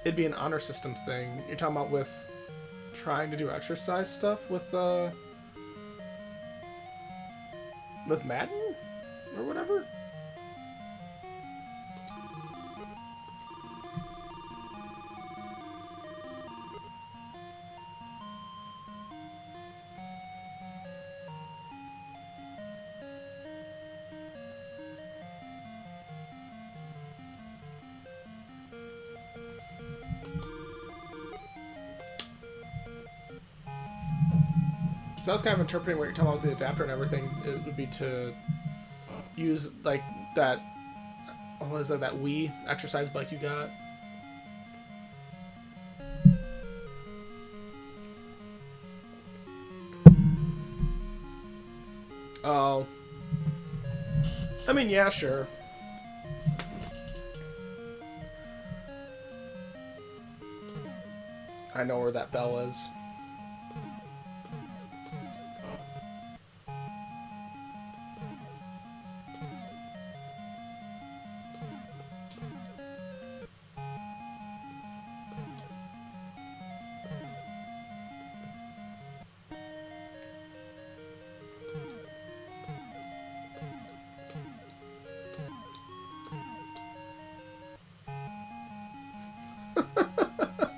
it'd be an honor system thing? You're talking about with trying to do exercise stuff with Madden? or whatever. So I was kind of interpreting what you're talking about with the adapter and everything. It would be to use like that. What was that Wii exercise bike you got? Oh. I mean, yeah, sure. I know where that bell is.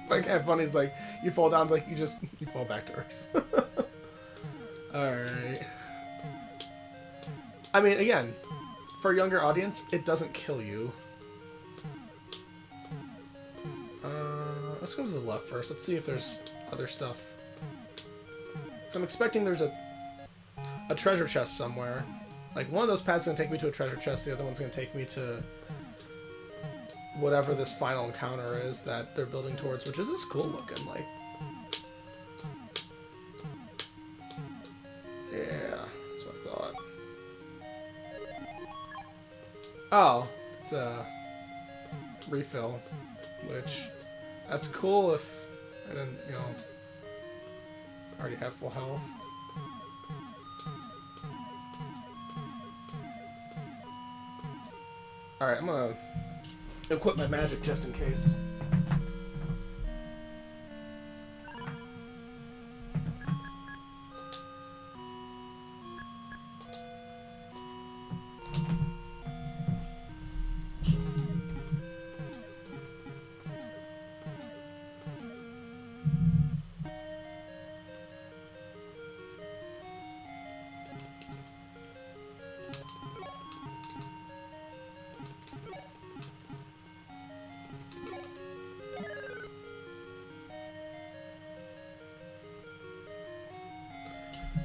Like, kind of funny. It's like you fall down, it's like you fall back to earth. All right. I mean, again, for a younger audience, it doesn't kill you. Let's go to the left first. Let's see if there's other stuff. So I'm expecting there's a treasure chest somewhere. Like, one of those paths is gonna take me to a treasure chest. The other one's gonna take me to whatever this final encounter is that they're building towards, which is this cool looking, like. Yeah, that's what I thought. Oh, it's a refill, which that's cool if I didn't, you know, already have full health. Alright, I'm gonna equip my magic just in case.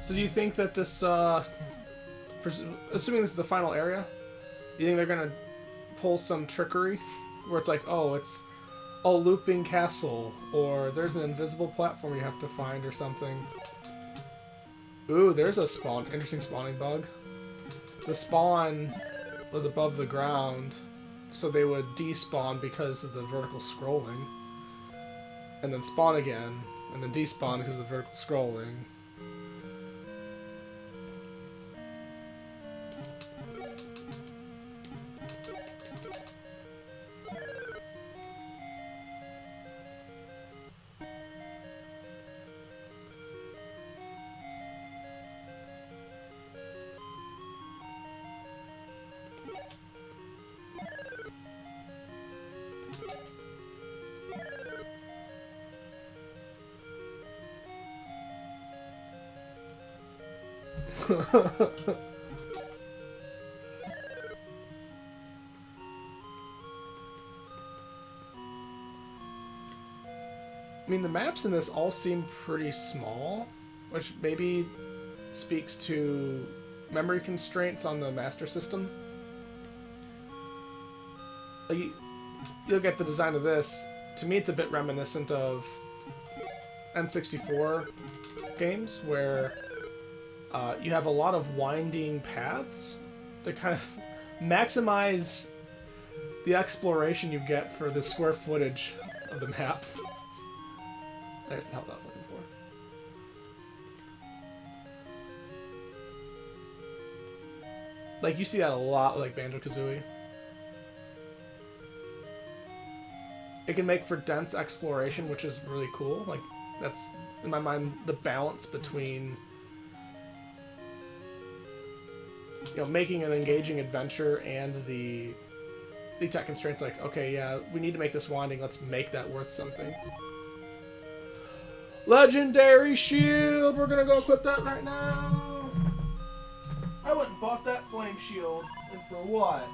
So do you think that this, assuming this is the final area, do you think they're gonna pull some trickery? Where it's like, oh, it's a looping castle, or there's an invisible platform you have to find or something. Ooh, there's a interesting spawning bug. The spawn was above the ground, so they would despawn because of the vertical scrolling. And then spawn again, and then despawn because of the vertical scrolling. I mean, the maps in this all seem pretty small, which maybe speaks to memory constraints on the Master System. Like, you look at the design of this, to me it's a bit reminiscent of N64 games, where you have a lot of winding paths to kind of maximize the exploration you get for the square footage of the map. There's the health I was looking for. Like, you see that a lot, like Banjo-Kazooie. It can make for dense exploration, which is really cool. Like, that's, in my mind, the balance between you know, making an engaging adventure and the tech constraints, like, okay, yeah, we need to make this winding, let's make that worth something. Legendary shield! We're gonna go equip that right now! I went and bought that flame shield, and for what?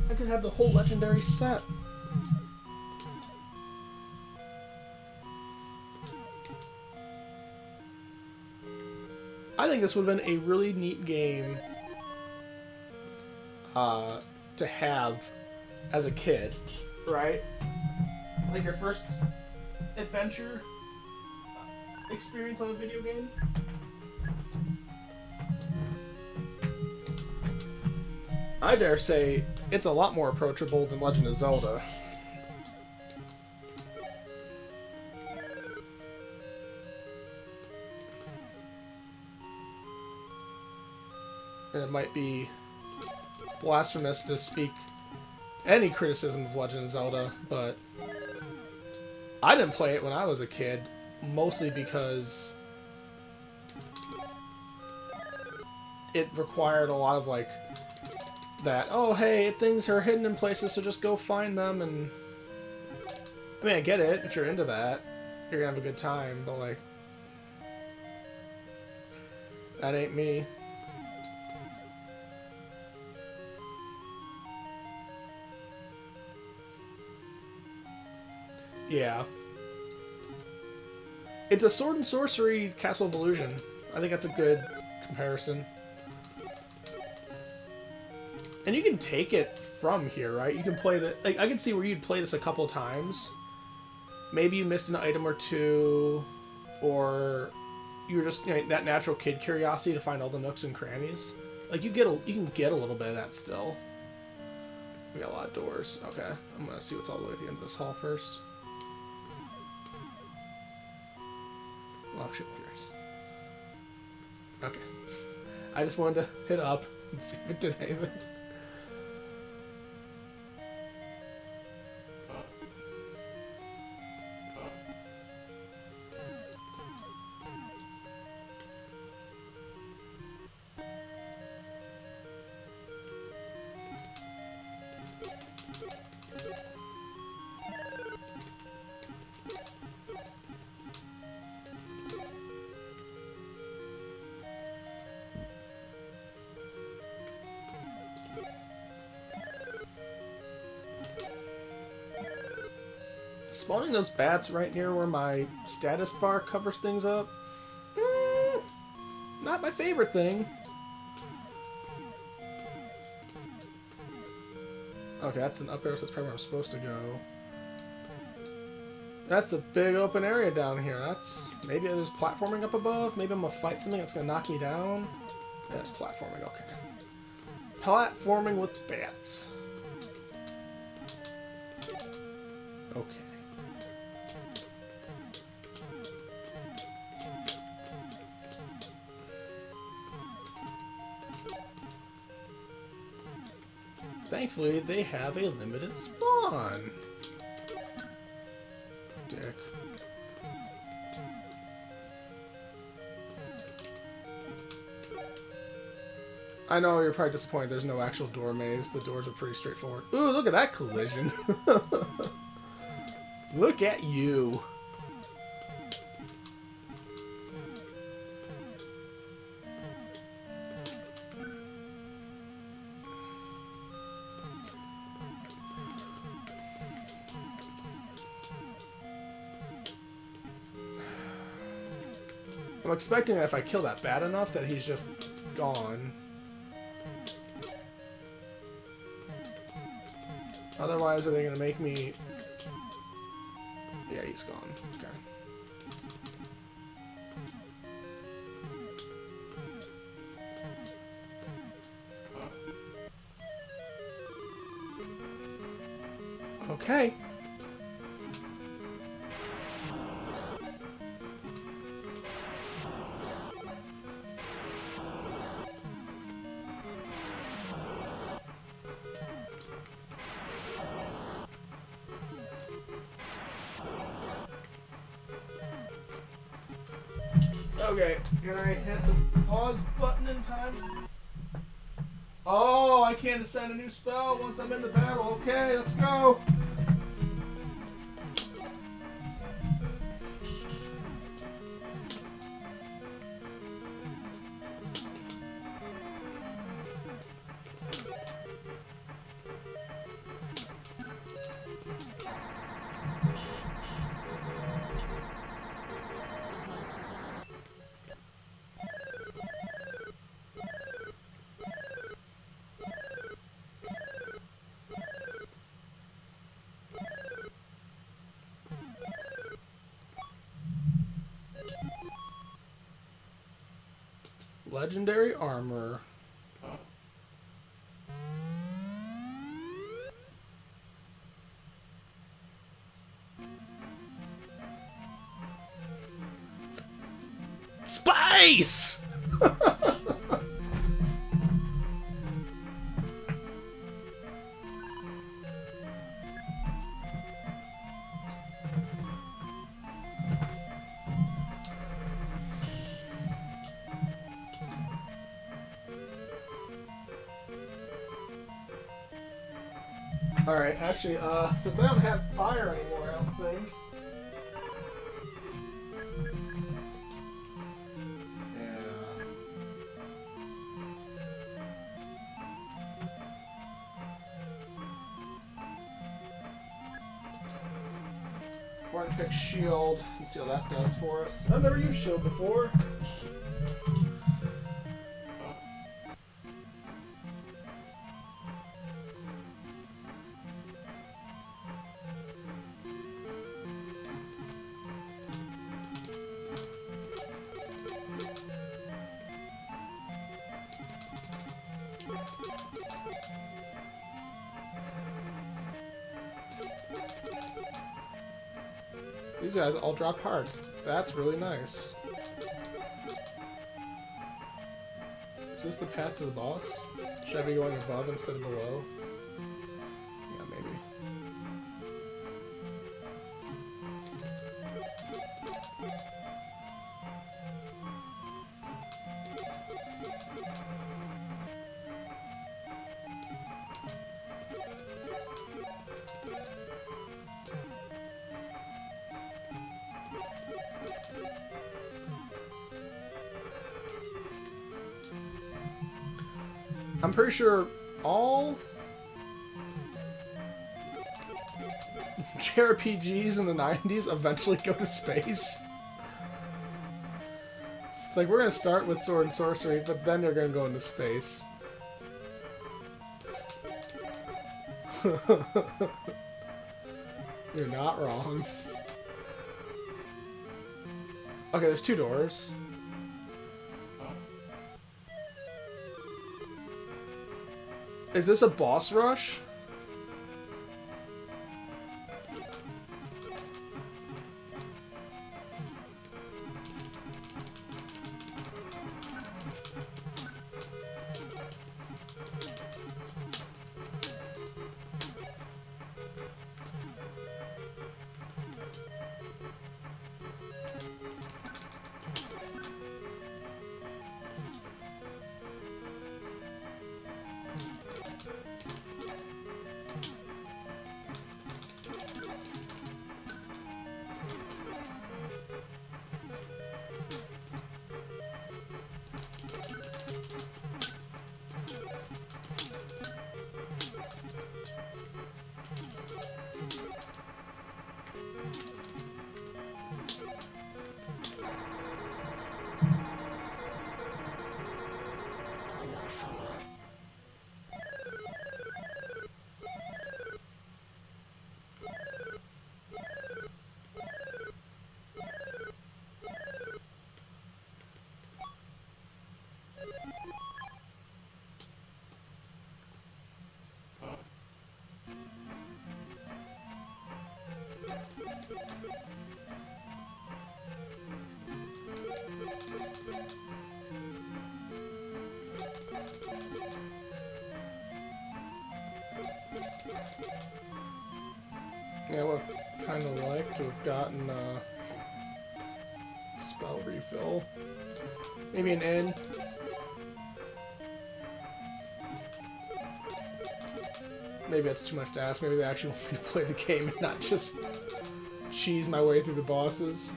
I could have the whole legendary set. I think this would have been a really neat game to have as a kid, right? Like your first adventure experience on a video game. I dare say it's a lot more approachable than Legend of Zelda. And it might be blasphemous to speak any criticism of Legend of Zelda, but I didn't play it when I was a kid, mostly because it required a lot of, like, that, oh, hey, things are hidden in places, so just go find them, and I mean, I get it, if you're into that, you're gonna have a good time, but, like, that ain't me. Yeah. It's a sword and sorcery Castle of Illusion. I think that's a good comparison. And you can take it from here, right? You can play the... Like, I can see where you'd play this a couple times. Maybe you missed an item or two, or you were just, you know, that natural kid curiosity to find all the nooks and crannies. Like, you can get a little bit of that still. We got a lot of doors. Okay, I'm gonna see what's all the way at the end of this hall first. Oh, shit, I'm curious. Okay. I just wanted to hit up and see if it did anything. Spawning those bats right near where my status bar covers things up? Not my favorite thing. Okay, that's an up arrow, so that's probably where I'm supposed to go. That's a big open area down here. That's... Maybe there's platforming up above? Maybe I'm gonna fight something that's gonna knock me down? Yeah, there's platforming, okay. Platforming with bats. Okay. Thankfully, they have a limited spawn. Dick. I know you're probably disappointed there's no actual door maze. The doors are pretty straightforward. Ooh, look at that collision. Look at you. I'm expecting that if I kill that bat enough that he's just gone. Otherwise, are they going to make me... Yeah, he's gone. Okay. Okay. Okay, can I hit the pause button in time? Oh, I can't assign a new spell once I'm in the battle. Okay, let's go. Legendary armor. Space! Alright, actually, since I don't have fire anymore, I don't think. Yeah. We're gonna pick shield and see what that does for us. I've never used shield before. These guys all drop hearts. That's really nice. Is this the path to the boss? Should I be going above instead of below? Yeah, maybe. I'm pretty sure all JRPGs in the 90s eventually go to space. It's like, we're gonna start with sword and sorcery, but then they're gonna go into space. You're not wrong. Okay, there's 2 doors. Is this a boss rush? Yeah, I would have kind of liked to have gotten spell fill? Maybe an N? Maybe that's too much to ask. Maybe they actually want me to play the game and not just cheese my way through the bosses.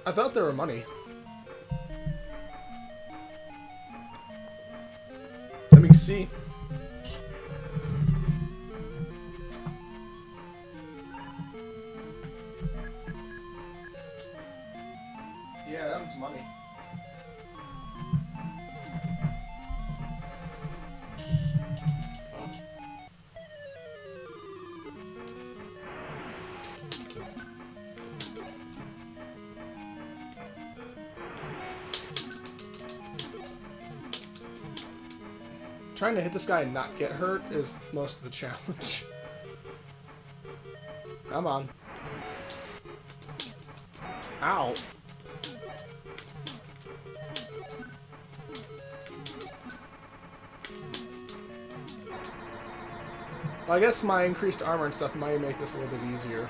I thought there were money. Let me see. Yeah, that was money. Trying to hit this guy and not get hurt is most of the challenge. Come on. Ow. Well, I guess my increased armor and stuff might make this a little bit easier.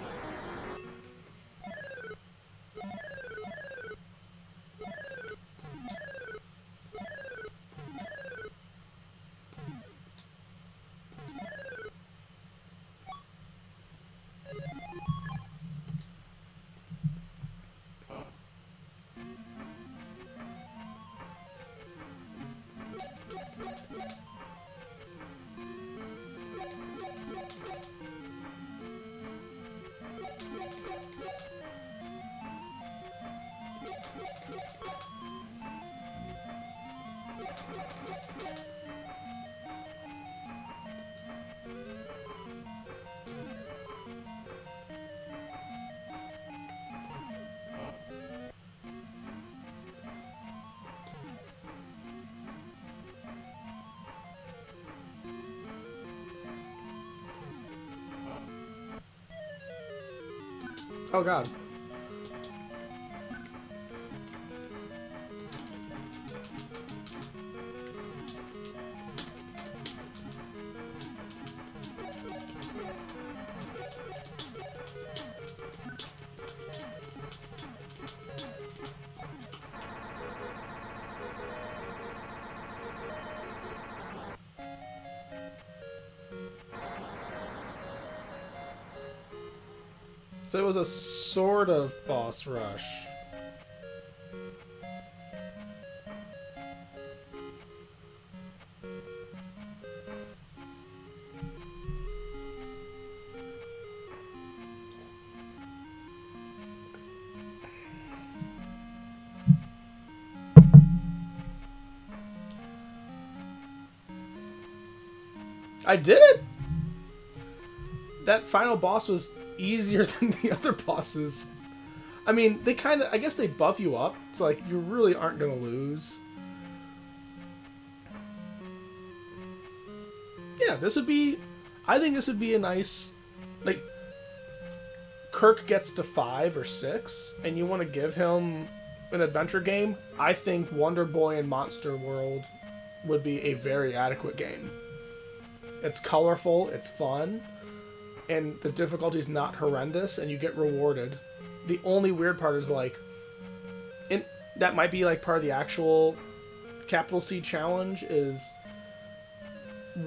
Oh god. So it was a sort of boss rush. I did it! That final boss was easier than the other bosses. I mean, they kind of, I guess they buff you up, so like you really aren't gonna lose. Yeah, this would be, I think this would be a nice, like, Kirk gets to 5 or 6, and you want to give him an adventure game. I think Wonder Boy and Monster World would be a very adequate game. It's colorful, it's fun, and the difficulty's not horrendous, and you get rewarded. The only weird part is, like, and that might be, like, part of the actual capital C challenge, is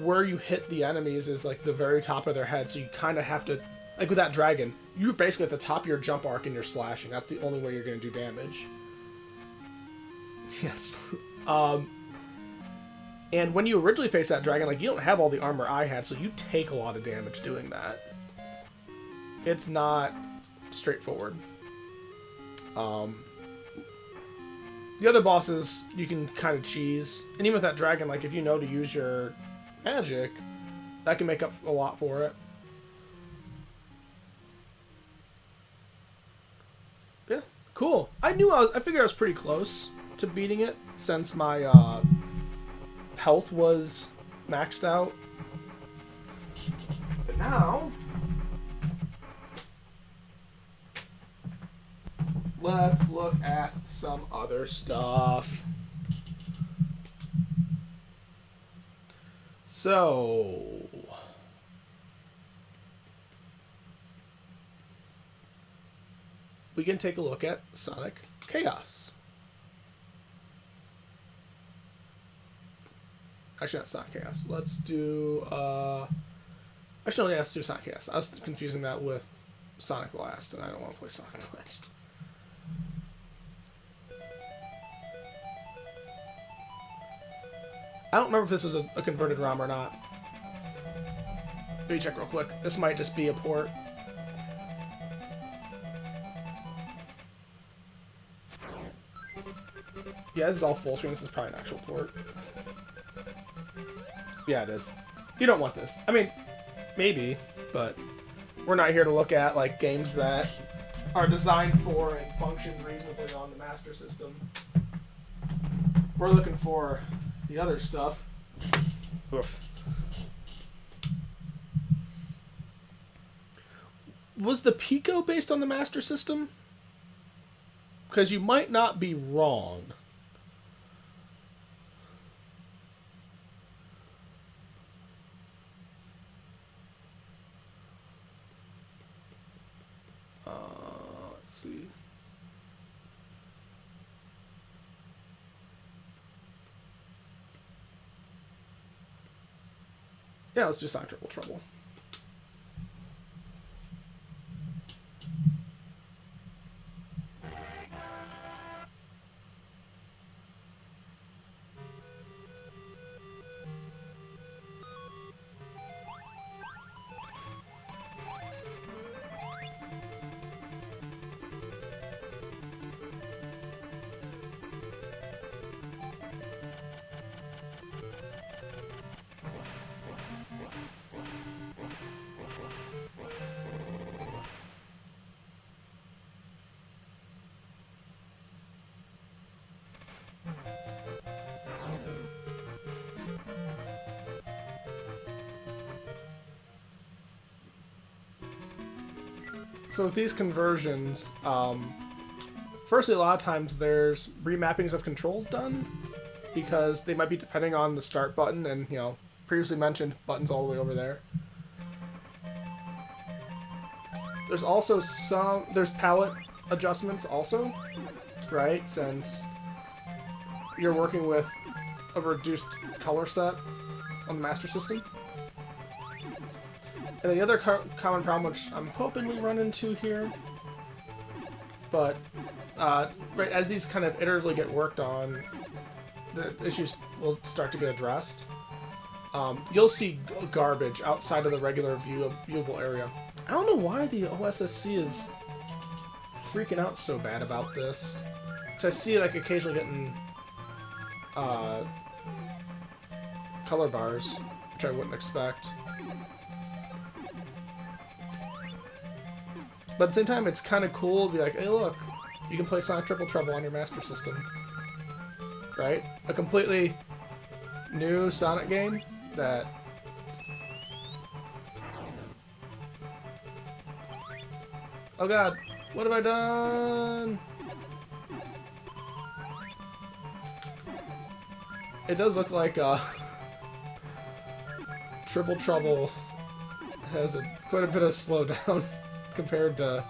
where you hit the enemies is, like, the very top of their head, so you kind of have to, like, with that dragon, you're basically at the top of your jump arc and you're slashing. That's the only way you're going to do damage. Yes. And when you originally face that dragon, like, you don't have all the armor I had, so you take a lot of damage doing that. It's not straightforward. The other bosses, you can kind of cheese. And even with that dragon, like, if you know to use your magic, that can make up a lot for it. Yeah, cool. I figured I was pretty close to beating it, since my, health was maxed out. But now let's look at some other stuff. So, we can take a look at Sonic Chaos. Actually, not Sonic Chaos. Let's do, actually, no, yeah, let's do Sonic Chaos. I was confusing that with Sonic Blast, and I don't want to play Sonic Blast. I don't remember if this is a converted ROM or not. Let me check real quick. This might just be a port. Yeah, this is all full screen. This is probably an actual port. Yeah, it is. You don't want this. I mean, maybe, but we're not here to look at like games that are designed for and function reasonably on the Master System. We're looking for the other stuff. Oof. Was the Pico based on the Master System? Because you might not be wrong. Let's see. Yeah, let's do Sonic Triple Trouble. So with these conversions, firstly, a lot of times there's remappings of controls done because they might be depending on the start button and, you know, previously mentioned buttons all the way over there. There's also there's palette adjustments also, right? Since you're working with a reduced color set on the Master System. And the other common problem, which I'm hoping we run into here, but right as these kind of iteratively get worked on, the issues will start to get addressed. You'll see garbage outside of the regular viewable area. I don't know why the OSSC is freaking out so bad about this. Because I see like occasionally getting color bars, which I wouldn't expect. But at the same time, it's kind of cool to be like, hey, look, you can play Sonic Triple Trouble on your Master System. Right? A completely new Sonic game that... Oh god, what have I done? It does look like Triple Trouble has quite a bit of slowdown compared to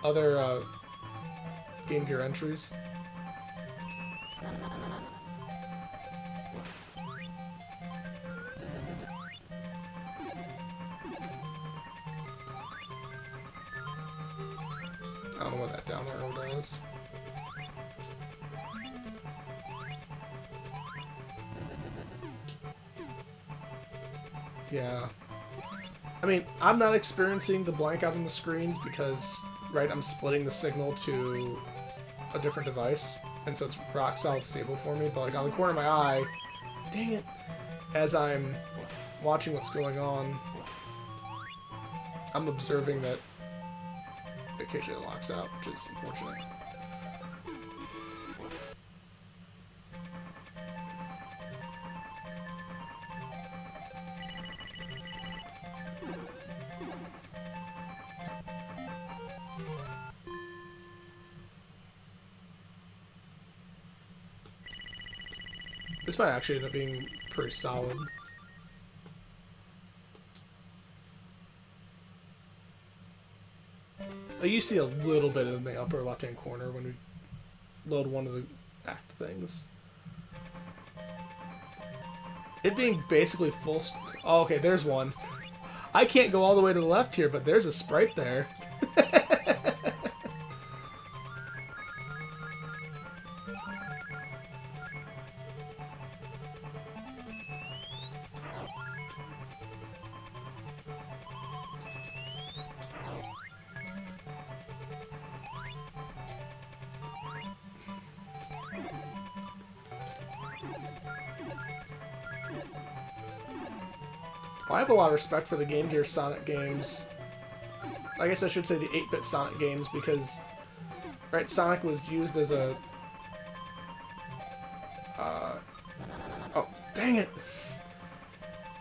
other Game Gear entries. I don't know what that down arrow does. Yeah. I mean, I'm not experiencing the blank out in the screens because, right, I'm splitting the signal to a different device, and so it's rock solid stable for me, but like on the corner of my eye, dang it, as I'm watching what's going on, I'm observing that it occasionally locks out, which is unfortunate. This might actually end up being pretty solid. You see a little bit in the upper left-hand corner when we load one of the act things. It being basically full... Oh, okay, there's one. I can't go all the way to the left here, but there's a sprite there. I have a lot of respect for the Game Gear Sonic games. I guess I should say the 8-bit Sonic games, because, right, Sonic was used as a... oh, dang it!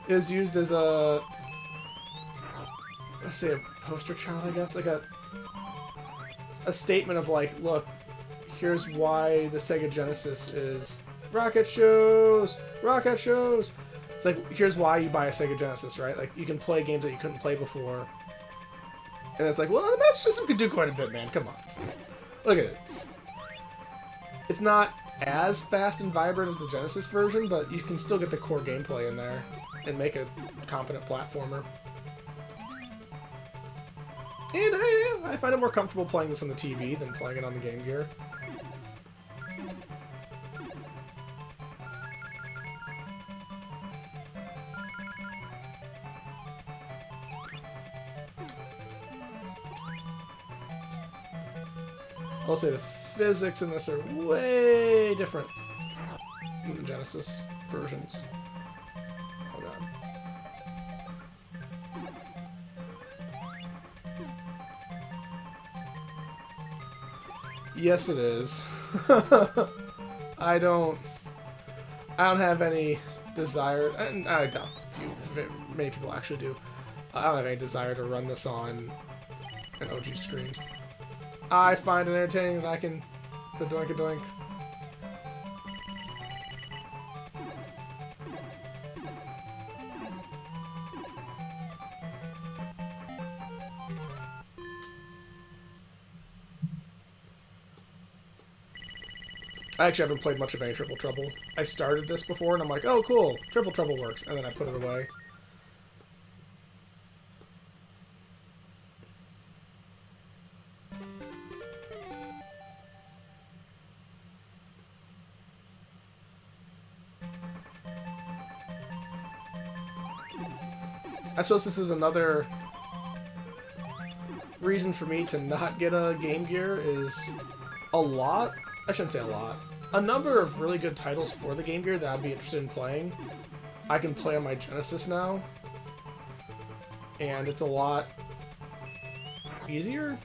It was used as a... let's say a poster child, I guess? Like a statement of, like, look, here's why the Sega Genesis is... Rocket shows! Rocket shows! It's like, here's why you buy a Sega Genesis, right? Like, you can play games that you couldn't play before. And it's like, well, the Master System could do quite a bit, man. Come on. Look at it. It's not as fast and vibrant as the Genesis version, but you can still get the core gameplay in there and make a competent platformer. And I find it more comfortable playing this on the TV than playing it on the Game Gear. I'll say the physics in this are way different than the Genesis versions. Oh god. Yes, it is. I don't have any desire, and I doubt many people actually do. I don't have any desire to run this on an OG screen. I find it entertaining that I can doink-a-doink. I actually haven't played much of any Triple Trouble. I started this before and I'm like, oh cool, Triple Trouble works, and then I put it away. I suppose this is another reason for me to not get a Game Gear is a lot, I shouldn't say a lot, a number of really good titles for the Game Gear that I'd be interested in playing. I can play on my Genesis now, and it's a lot easier.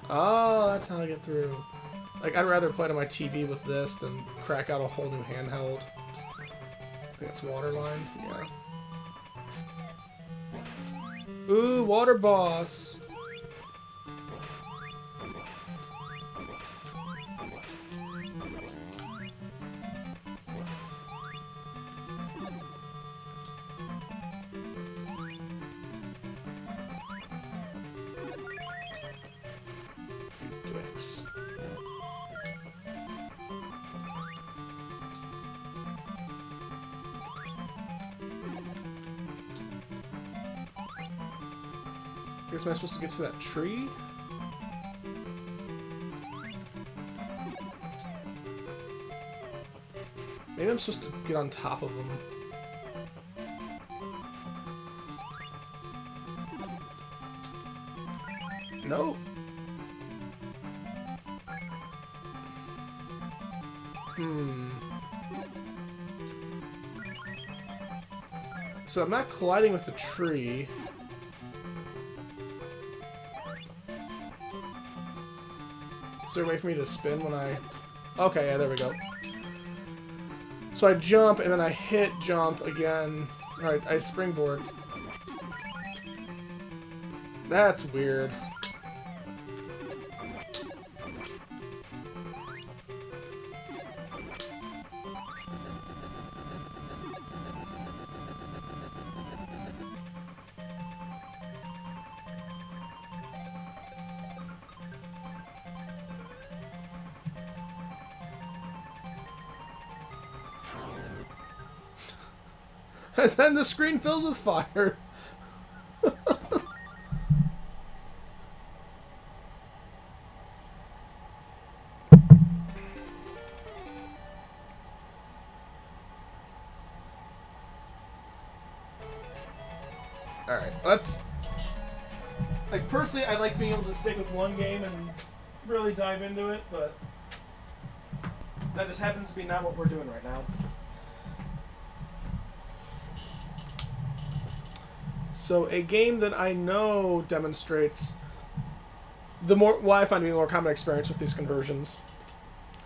Oh, that's how I get through. Like, I'd rather play it on my TV with this than crack out a whole new handheld. I think it's Waterline, yeah. Ooh, Water Boss! You dicks. I guess am I supposed to get to that tree? Maybe I'm supposed to get on top of them. No. So I'm not colliding with the tree. Is there a way for me to spin when I... Okay, yeah, there we go. So I jump, and then I hit jump again. Alright, I springboard. That's weird. And then the screen fills with fire. Alright, let's... Like, personally, I like being able to stick with one game and really dive into it, but that just happens to be not what we're doing right now. So, a game that I know demonstrates what I find to be the more common experience with these conversions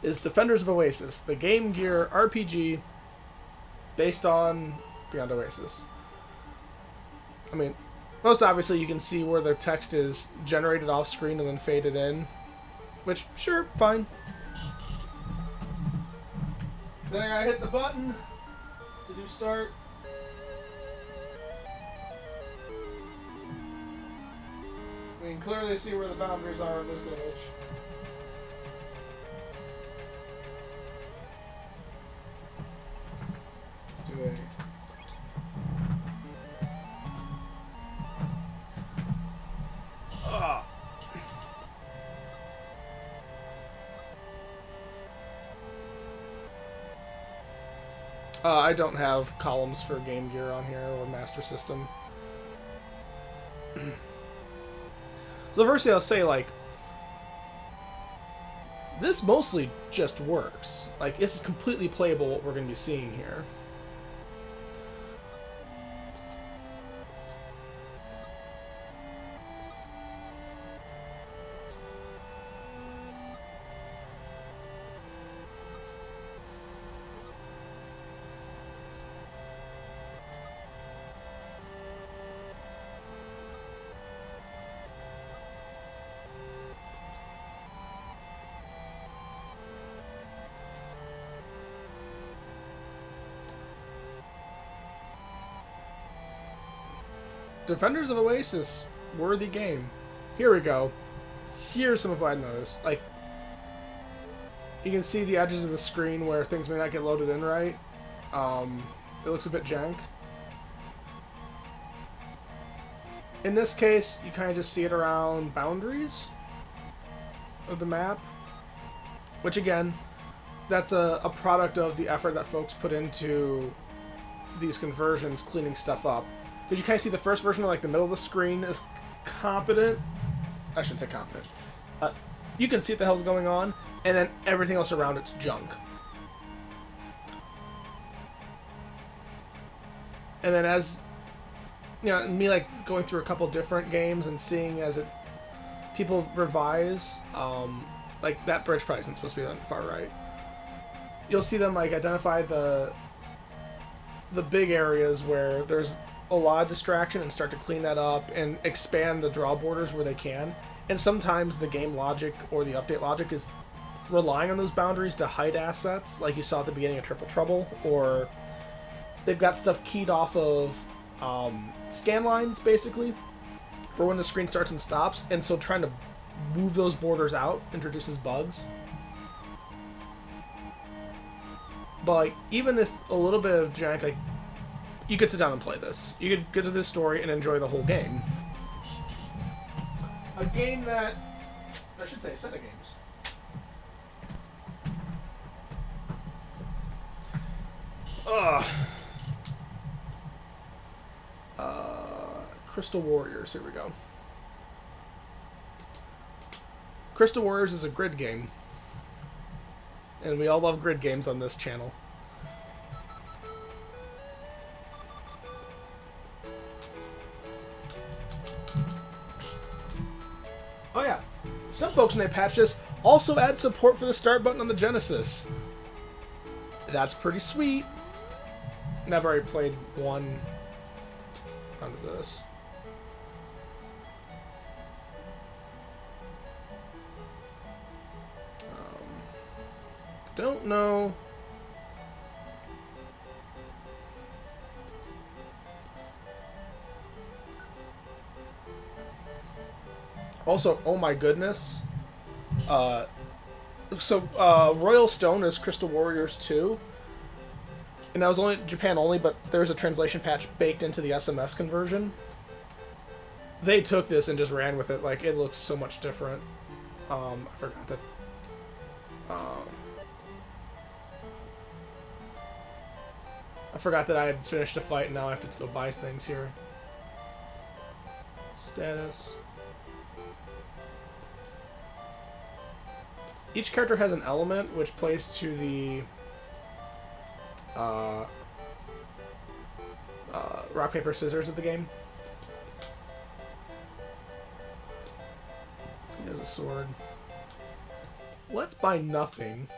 is Defenders of Oasis, the Game Gear RPG based on Beyond Oasis. I mean, most obviously you can see where the text is generated off screen and then faded in, which, sure, fine. Then I gotta hit the button to do start. We can clearly see where the boundaries are of this image. Let's do a... I don't have columns for Game Gear on here or Master System. So firstly, I'll say, like, this mostly just works. Like, it's completely playable what we're going to be seeing here. Defenders of Oasis, worthy game. Here we go. Here's some of what I noticed. Like, you can see the edges of the screen where things may not get loaded in right. It looks a bit jank. In this case, you kind of just see it around boundaries of the map. Which, again, that's a product of the effort that folks put into these conversions, cleaning stuff up. Because you kind of see the first version of, like, the middle of the screen is competent. I shouldn't say competent. You can see what the hell's going on, and then everything else around it's junk. And then as, you know, me, like, going through a couple different games and seeing as people revise, like, that bridge probably isn't supposed to be on the far right. You'll see them, like, identify the big areas where there's a lot of distraction and start to clean that up and expand the draw borders where they can. And sometimes the game logic or the update logic is relying on those boundaries to hide assets, like you saw at the beginning of Triple Trouble, or they've got stuff keyed off of scan lines, basically, for when the screen starts and stops, and so trying to move those borders out introduces bugs. But, like, even if a little bit of jank, like, you could sit down and play this. You could get to this story and enjoy the whole game. A game that... I should say a set of games. Crystal Warriors, here we go. Crystal Warriors is a grid game. And we all love grid games on this channel. Oh yeah, some folks when they patch this also add support for the start button on the Genesis. That's pretty sweet. And I've already played one round of this. Don't know. Also, oh my goodness. Royal Stone is Crystal Warriors 2. and that was only Japan only, but there's a translation patch baked into the SMS conversion. They took this and just ran with it. Like, it looks so much different. I forgot that. I forgot that I had finished a fight and now I have to go buy things here. Status. Each character has an element which plays to the rock, paper, scissors of the game. He has a sword. Let's buy nothing.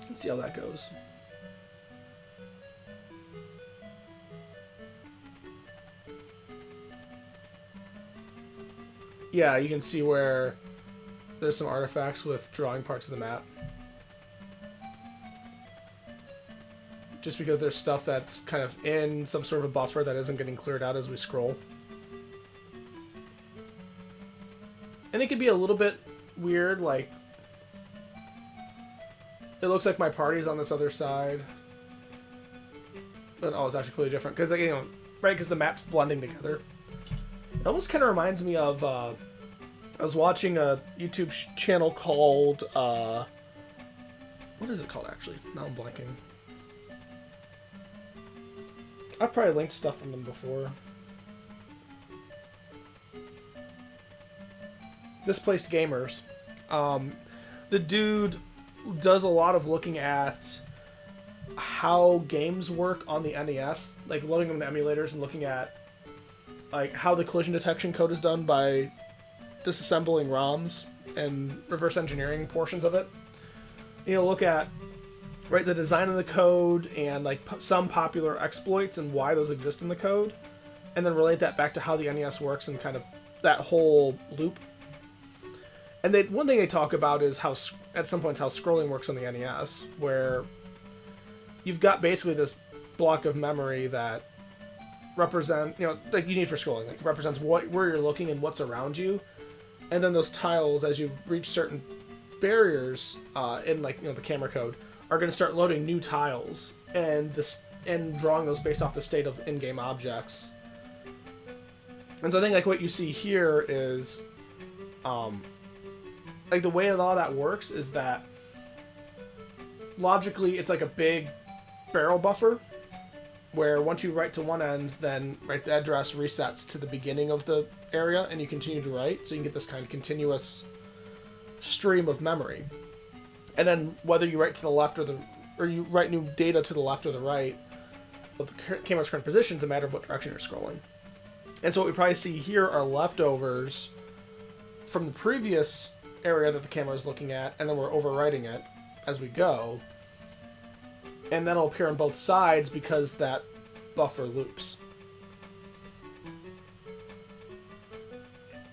Let's see how that goes. Yeah, you can see where there's some artifacts with drawing parts of the map. Just because there's stuff that's kind of in some sort of a buffer that isn't getting cleared out as we scroll. And it could be a little bit weird, like... It looks like my party's on this other side. But, oh, it's actually completely different. Because, you know, right, because the map's blending together. It almost kind of reminds me of, I was watching a YouTube channel called, what is it called, actually? Now I'm blanking. I've probably linked stuff from them before. Displaced Gamers. The dude does a lot of looking at how games work on the NES, like loading them into emulators and looking at like how the collision detection code is done by disassembling ROMs and reverse engineering portions of it. You know, look at right the design of the code and like some popular exploits and why those exist in the code, and then relate that back to how the NES works and kind of that whole loop. And one thing they talk about is how at some points how scrolling works on the NES, where you've got basically this block of memory that represent, you know, like you need for scrolling, like represents where you're looking and what's around you, and then those tiles, as you reach certain barriers in, like, you know, the camera code, are going to start loading new tiles and drawing those based off the state of in-game objects. And so I think like what you see here is, like the way a lot of that works is that logically it's like a big barrel buffer where once you write to one end, then the address resets to the beginning of the area and you continue to write, so you can get this kind of continuous stream of memory. And then whether you write to the left or you write new data to the left or the right of the camera's current position, it's a matter of what direction you're scrolling. And so what we probably see here are leftovers from the previous area that the camera is looking at, and then we're overwriting it as we go. And that'll appear on both sides because that buffer loops.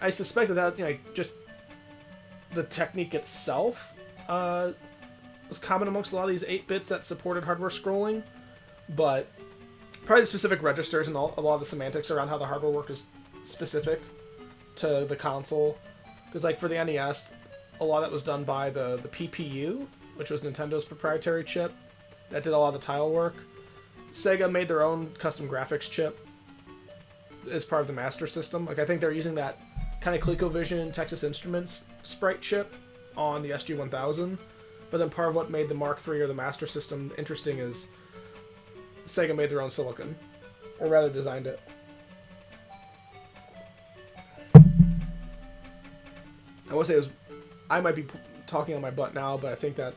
I suspect that, you know, just the technique itself was common amongst a lot of these 8-bits that supported hardware scrolling, but probably the specific registers and a lot of the semantics around how the hardware worked is specific to the console. Because like for the NES, a lot of that was done by the PPU, which was Nintendo's proprietary chip that did a lot of the tile work. Sega made their own custom graphics chip as part of the Master System. Like I think they're using that kind of ColecoVision Texas Instruments sprite chip on the SG-1000. But then part of what made the Mark III or the Master System interesting is Sega made their own silicon, or rather designed it. I would say I might be talking on my butt now, but I think that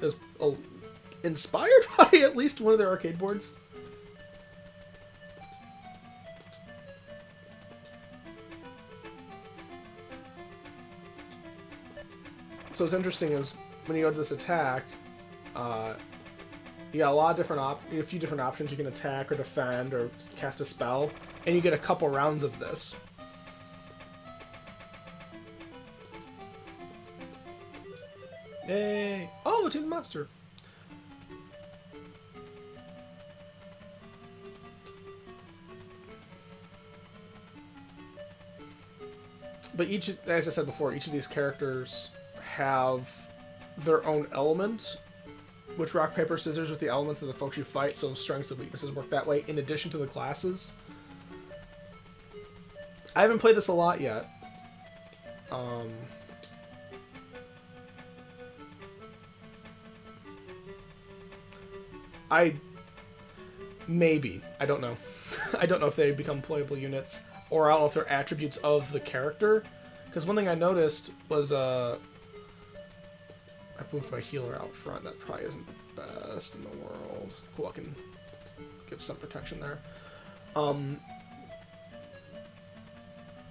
is inspired by at least one of their arcade boards. So what's interesting is when you go to this attack, you got a lot of different a few different options. You can attack or defend or cast a spell, and you get a couple rounds of this. Yay! Oh, to the monster. But as I said before, each of these characters have their own element, which rock, paper, scissors with the elements of the folks you fight, so strengths and weaknesses work that way, in addition to the classes. I haven't played this a lot yet. Maybe. I don't know. I don't know if they become playable units, or I don't know if they're attributes of the character. Because one thing I noticed was, I moved my healer out front. That probably isn't the best in the world. Cool, I can give some protection there. I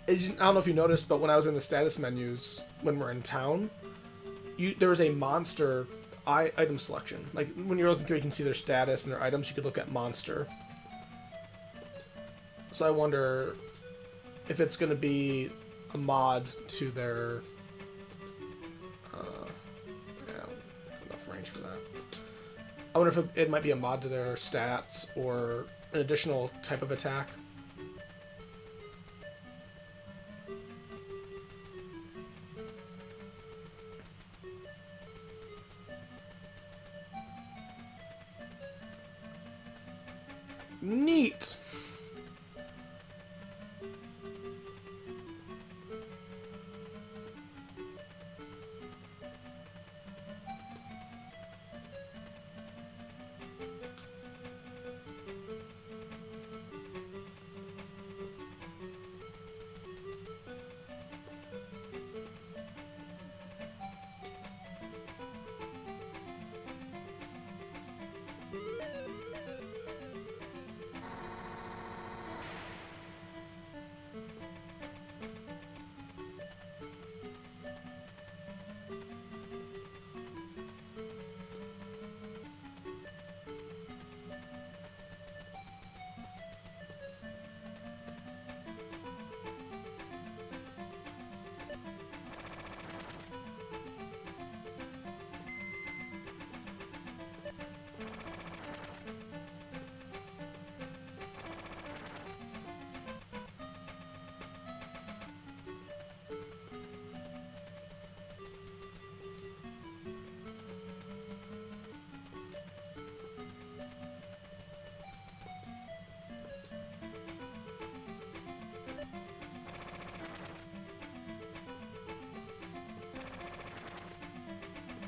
don't know if you noticed, but when I was in the status menus, when we're in town, there was a monster item selection. Like, when you're looking through, you can see their status and their items. You could look at monster. So I wonder if it's going to be a mod to their... yeah, enough range for that. I wonder if it might be a mod to their stats or an additional type of attack. Neat.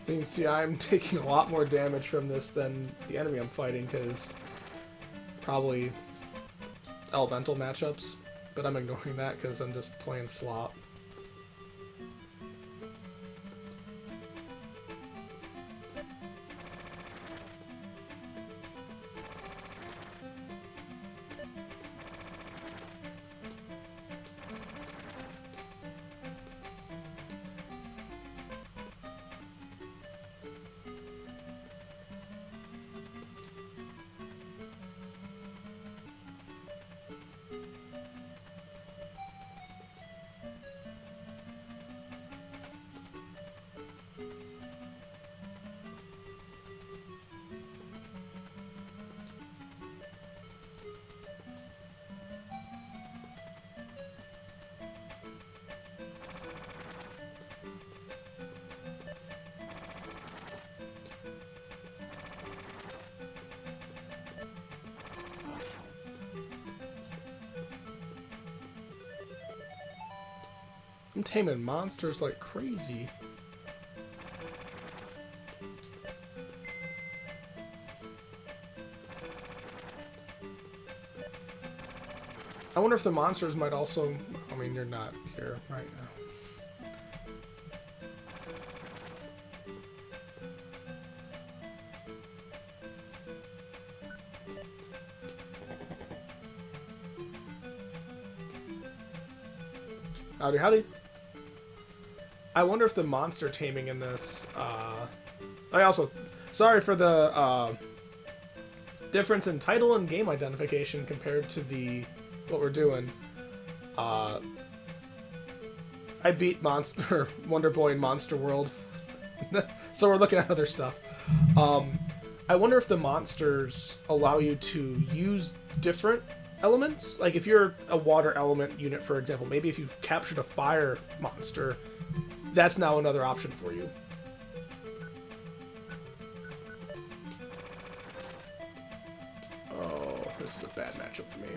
So you can see I'm taking a lot more damage from this than the enemy I'm fighting, because probably elemental matchups, but I'm ignoring that because I'm just playing slop. I'm taming monsters like crazy. I wonder if the monsters might also... I mean, you're not here right now. Howdy, howdy. I wonder if the monster taming in this, I also, sorry for the, difference in title and game identification compared to what we're doing. I beat Wonder Boy in Monster World, so we're looking at other stuff. I wonder if the monsters allow you to use different elements. Like if you're a water element unit, for example, maybe if you captured a fire monster, that's now another option for you. Oh, this is a bad matchup for me.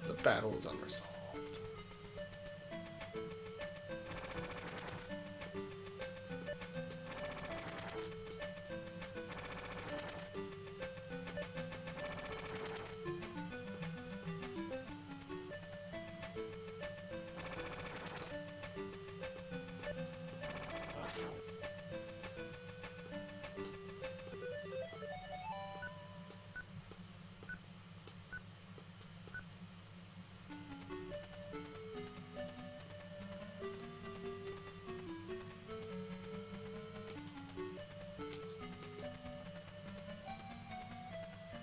The battle is unresolved.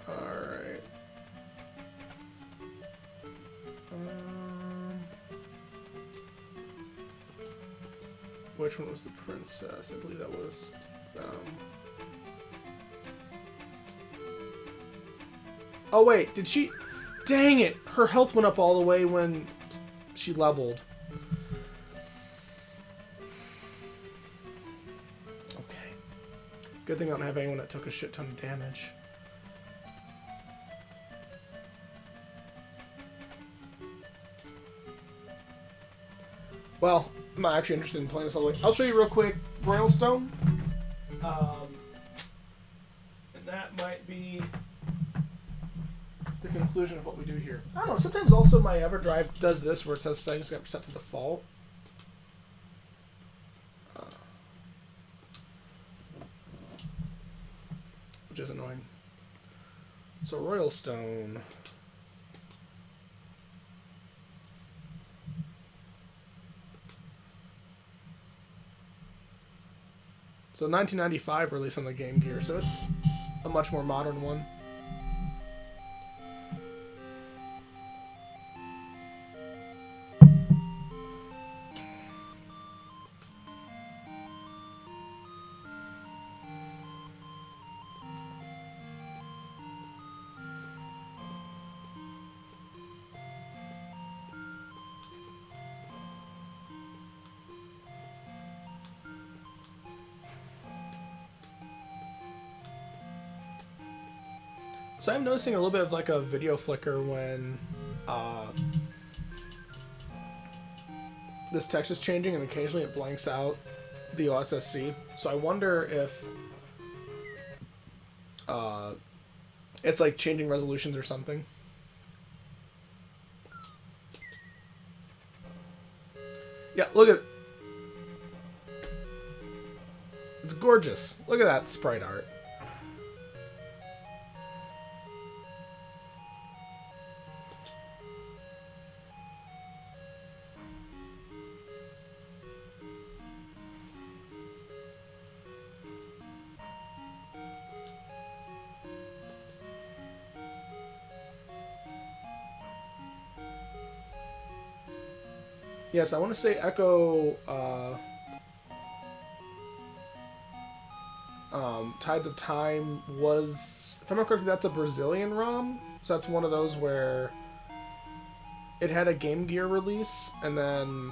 Alright. Which one was the princess? I believe that was Oh wait, did she... Dang it! Her health went up all the way when she leveled. Okay. Good thing I don't have anyone that took a shit ton of damage. Well, I'm not actually interested in playing this all the way. I'll show you real quick Royal Stone. And that might be the conclusion of what we do here. I don't know, sometimes also my EverDrive does this where it says settings got set to default. Which is annoying. So Royal Stone. So 1995 release on the Game Gear, so it's a much more modern one. So I'm noticing a little bit of like a video flicker when this text is changing, and occasionally it blanks out the OSSC. So I wonder if it's like changing resolutions or something. Yeah, look at it. It's gorgeous. Look at that sprite art. Yes, I want to say Echo Tides of Time was, if I remember correctly, that's a Brazilian ROM. So that's one of those where it had a Game Gear release, and then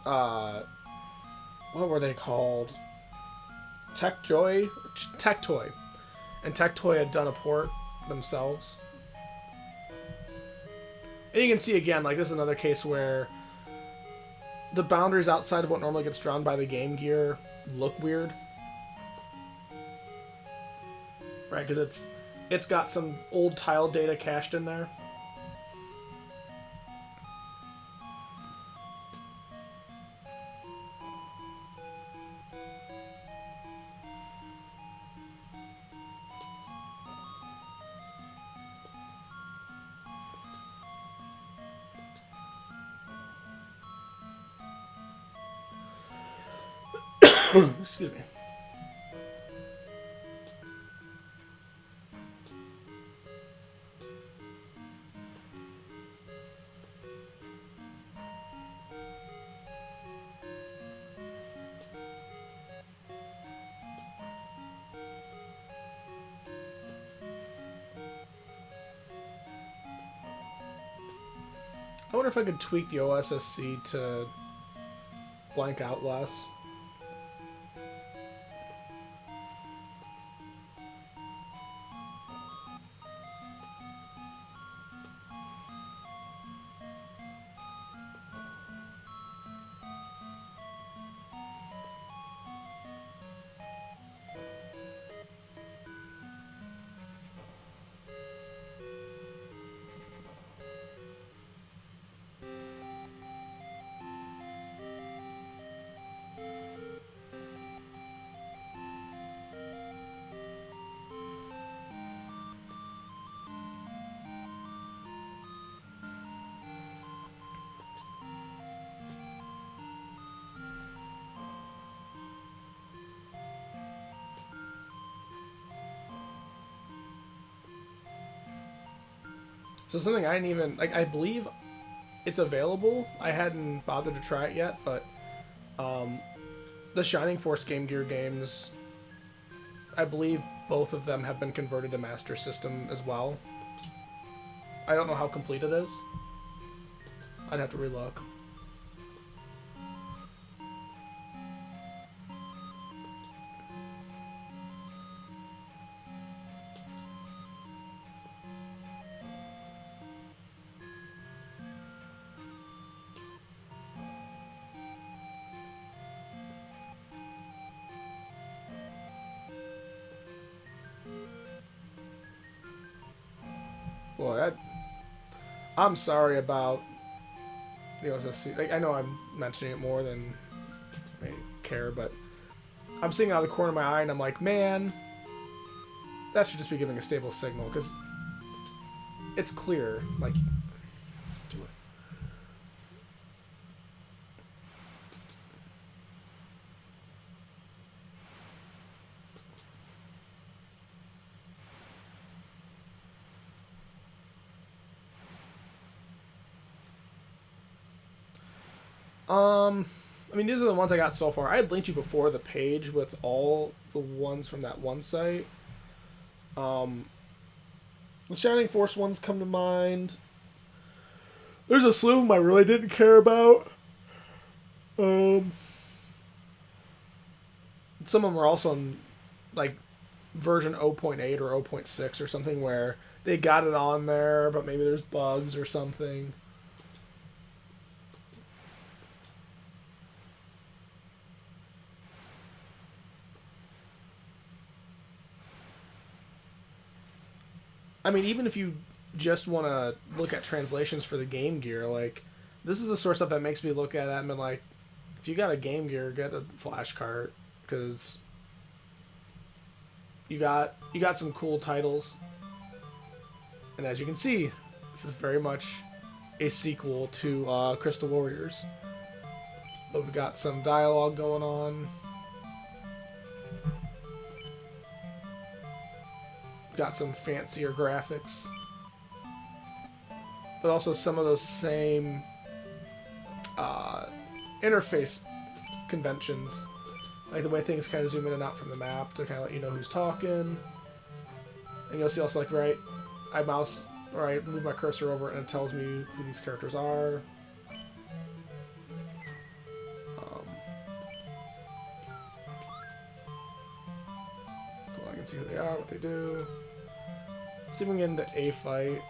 what were they called? Tectoy, and Tectoy had done a port themselves. And you can see again, like this is another case where the boundaries outside of what normally gets drawn by the Game Gear look weird. Right, because it's got some old tile data cached in there. Excuse me. I wonder if I could tweak the OSSC to blank out less. So something I didn't even, like, I believe it's available. I hadn't bothered to try it yet, but the Shining Force Game Gear games, I believe both of them have been converted to Master System as well. I don't know how complete it is. I'd have to relook. Boy, I'm sorry about the OSSC. Like, I know I'm mentioning it more than I care, but I'm seeing out of the corner of my eye and I'm like, man, that should just be giving a stable signal, because it's clear. Like, let's do it. I mean, these are the ones I got so far. I had linked you before the page with all the ones from that one site. The Shining Force ones come to mind. There's a slew of them I really didn't care about. Some of them are also in, like, version 0.8 or 0.6 or something, where they got it on there, but maybe there's bugs or something. I mean, even if you just want to look at translations for the Game Gear, like, this is the sort of stuff that makes me look at that and be like, if you got a Game Gear, get a flash cart, because you got some cool titles. And as you can see, this is very much a sequel to Crystal Warriors. But we've got some dialogue going on. Got some fancier graphics, but also some of those same interface conventions, like the way things kind of zoom in and out from the map to kind of let you know who's talking. And you'll see also, like, right, I mouse or I move my cursor over it and it tells me who these characters are. Cool, I can see who they are, what they do. See if we can get into a fight.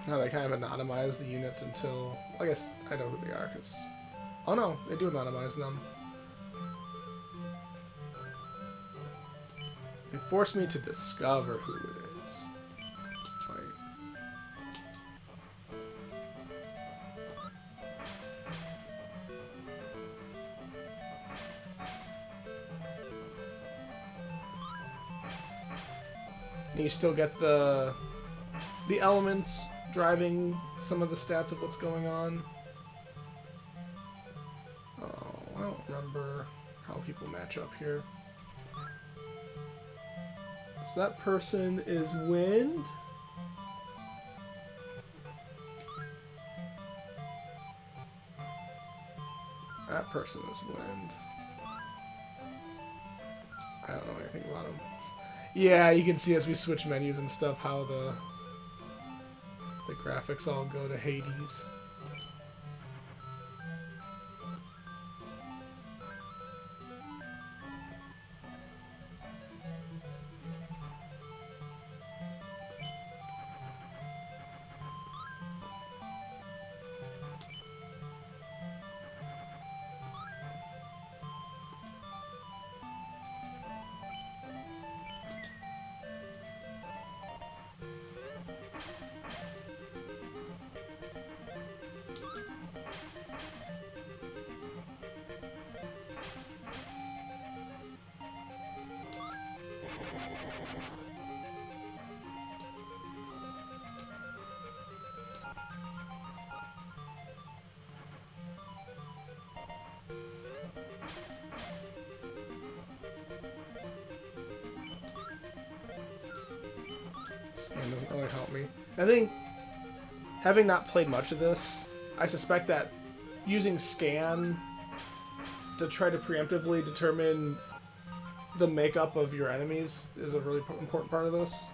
How they kind of anonymize the units until... I guess I know who they are, because... Oh no, they do anonymize them. They force me to discover who it is. Fight. And you still get the elements driving some of the stats of what's going on. Oh, I don't remember how people match up here. So that person is wind. That person is wind. I don't know anything about him. Yeah, you can see as we switch menus and stuff how the graphics all go to Hades. Scan doesn't really help me. I think, having not played much of this, I suspect that using scan to try to preemptively determine the makeup of your enemies is a really important part of this.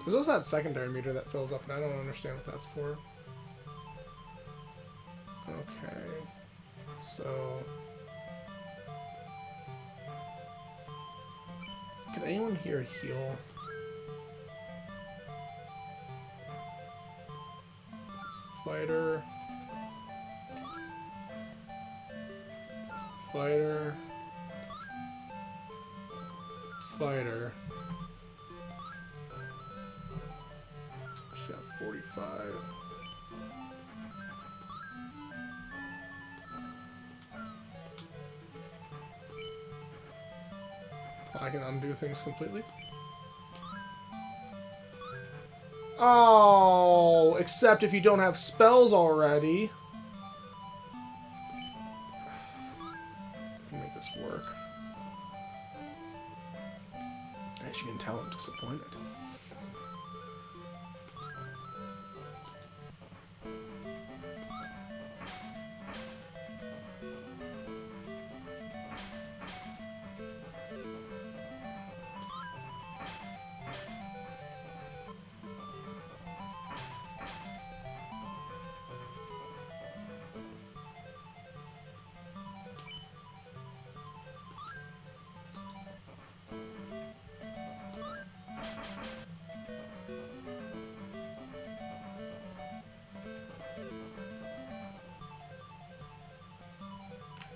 There's also that secondary meter that fills up, and I don't understand what that's for. Okay. So... can anyone here heal? Fighter. Fighter. Fighter. She got 45. I can undo things completely. Oh, except if you don't have spells already. I can make this work. As you can tell, I'm disappointed.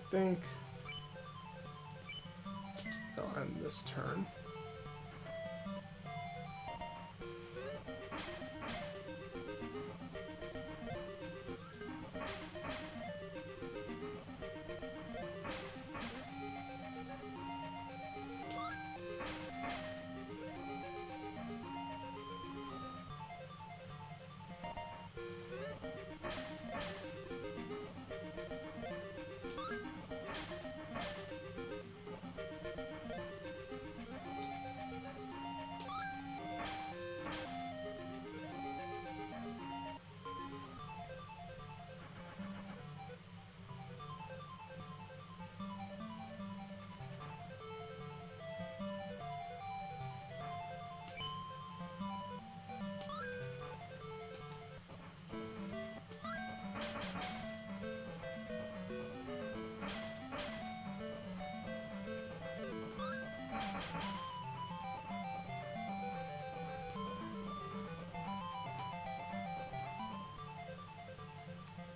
I think I'll end this turn.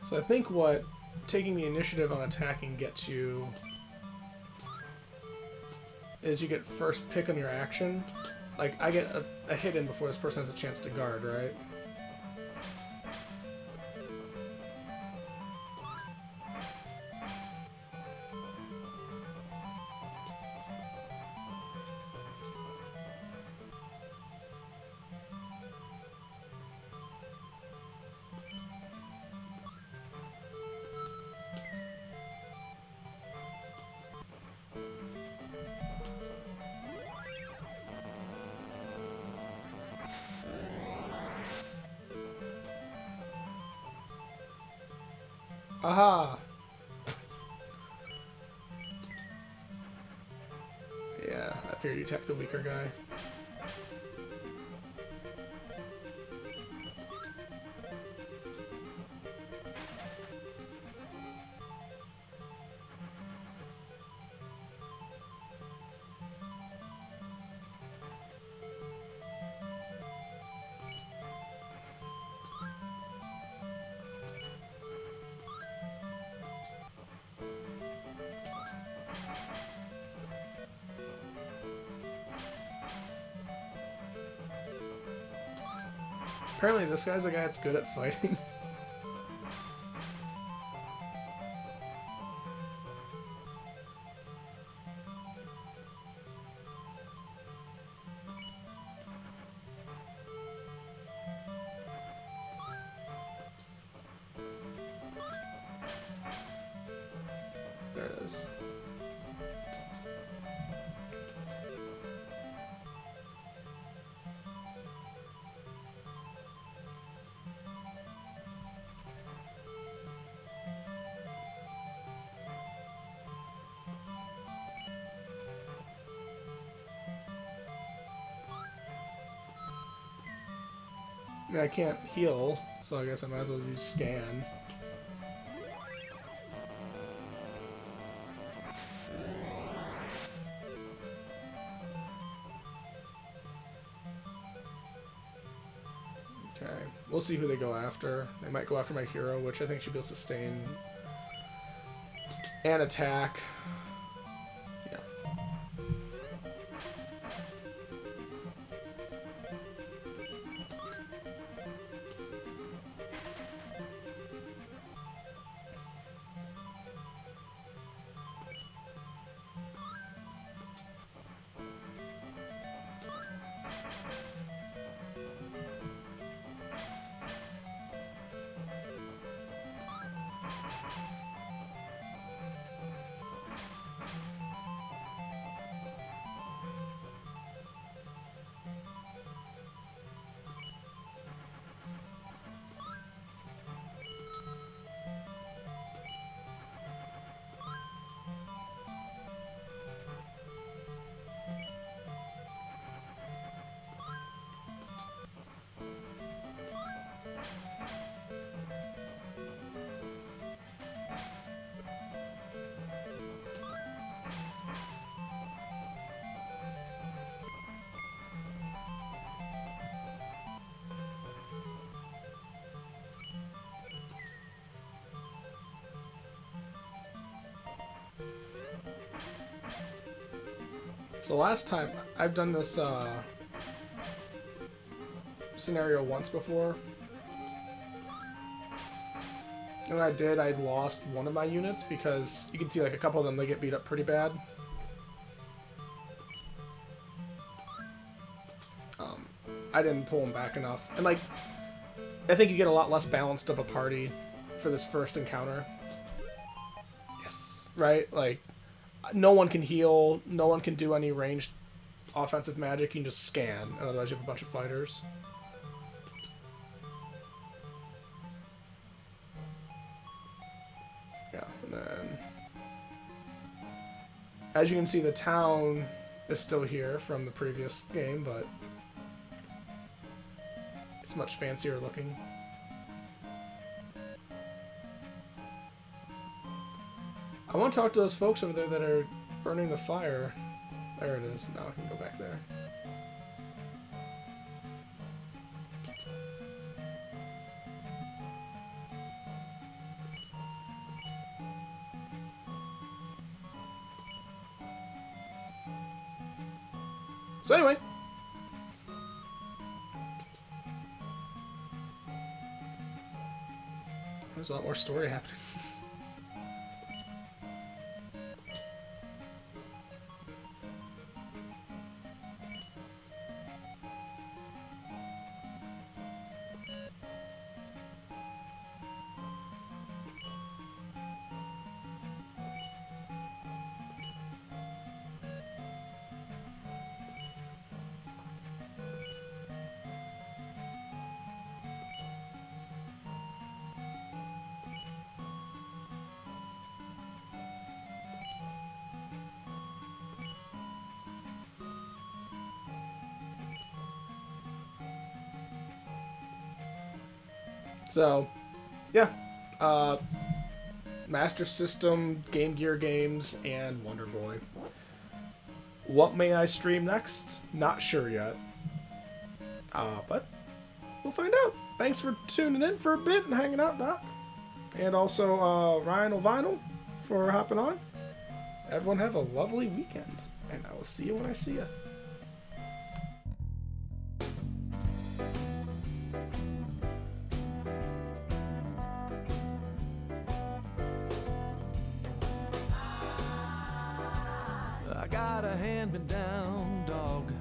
So I think what taking the initiative on attacking gets you is you get first pick on your action. Like, I get a hit in before this person has a chance to guard, right? Aha! Yeah, I figured you attack the weaker guy. Apparently this guy's a guy that's good at fighting. There it is. I mean, I can't heal, so I guess I might as well use scan. Okay, we'll see who they go after. They might go after my hero, which I think should be able to sustain and attack. Yeah. So last time, I've done this scenario once before. And when I did, I lost one of my units because you can see like a couple of them, they get beat up pretty bad. I didn't pull them back enough. And like, I think you get a lot less balanced of a party for this first encounter. Yes. Right? Like, no one can heal, no one can do any ranged offensive magic, you can just scan, and otherwise you have a bunch of fighters. Yeah, and then... as you can see, the town is still here from the previous game, but it's much fancier looking. I want to talk to those folks over there that are burning the fire. There it is. Now I can go back there. So anyway. There's a lot more story happening. So, yeah. Master System, Game Gear games, and Wonder Boy. What may I stream next? Not sure yet. But we'll find out. Thanks for tuning in for a bit and hanging out, Doc. And also Ryan O'Vinyl for hopping on. Everyone have a lovely weekend, and I will see you when I see you. I got a hand-me-down dog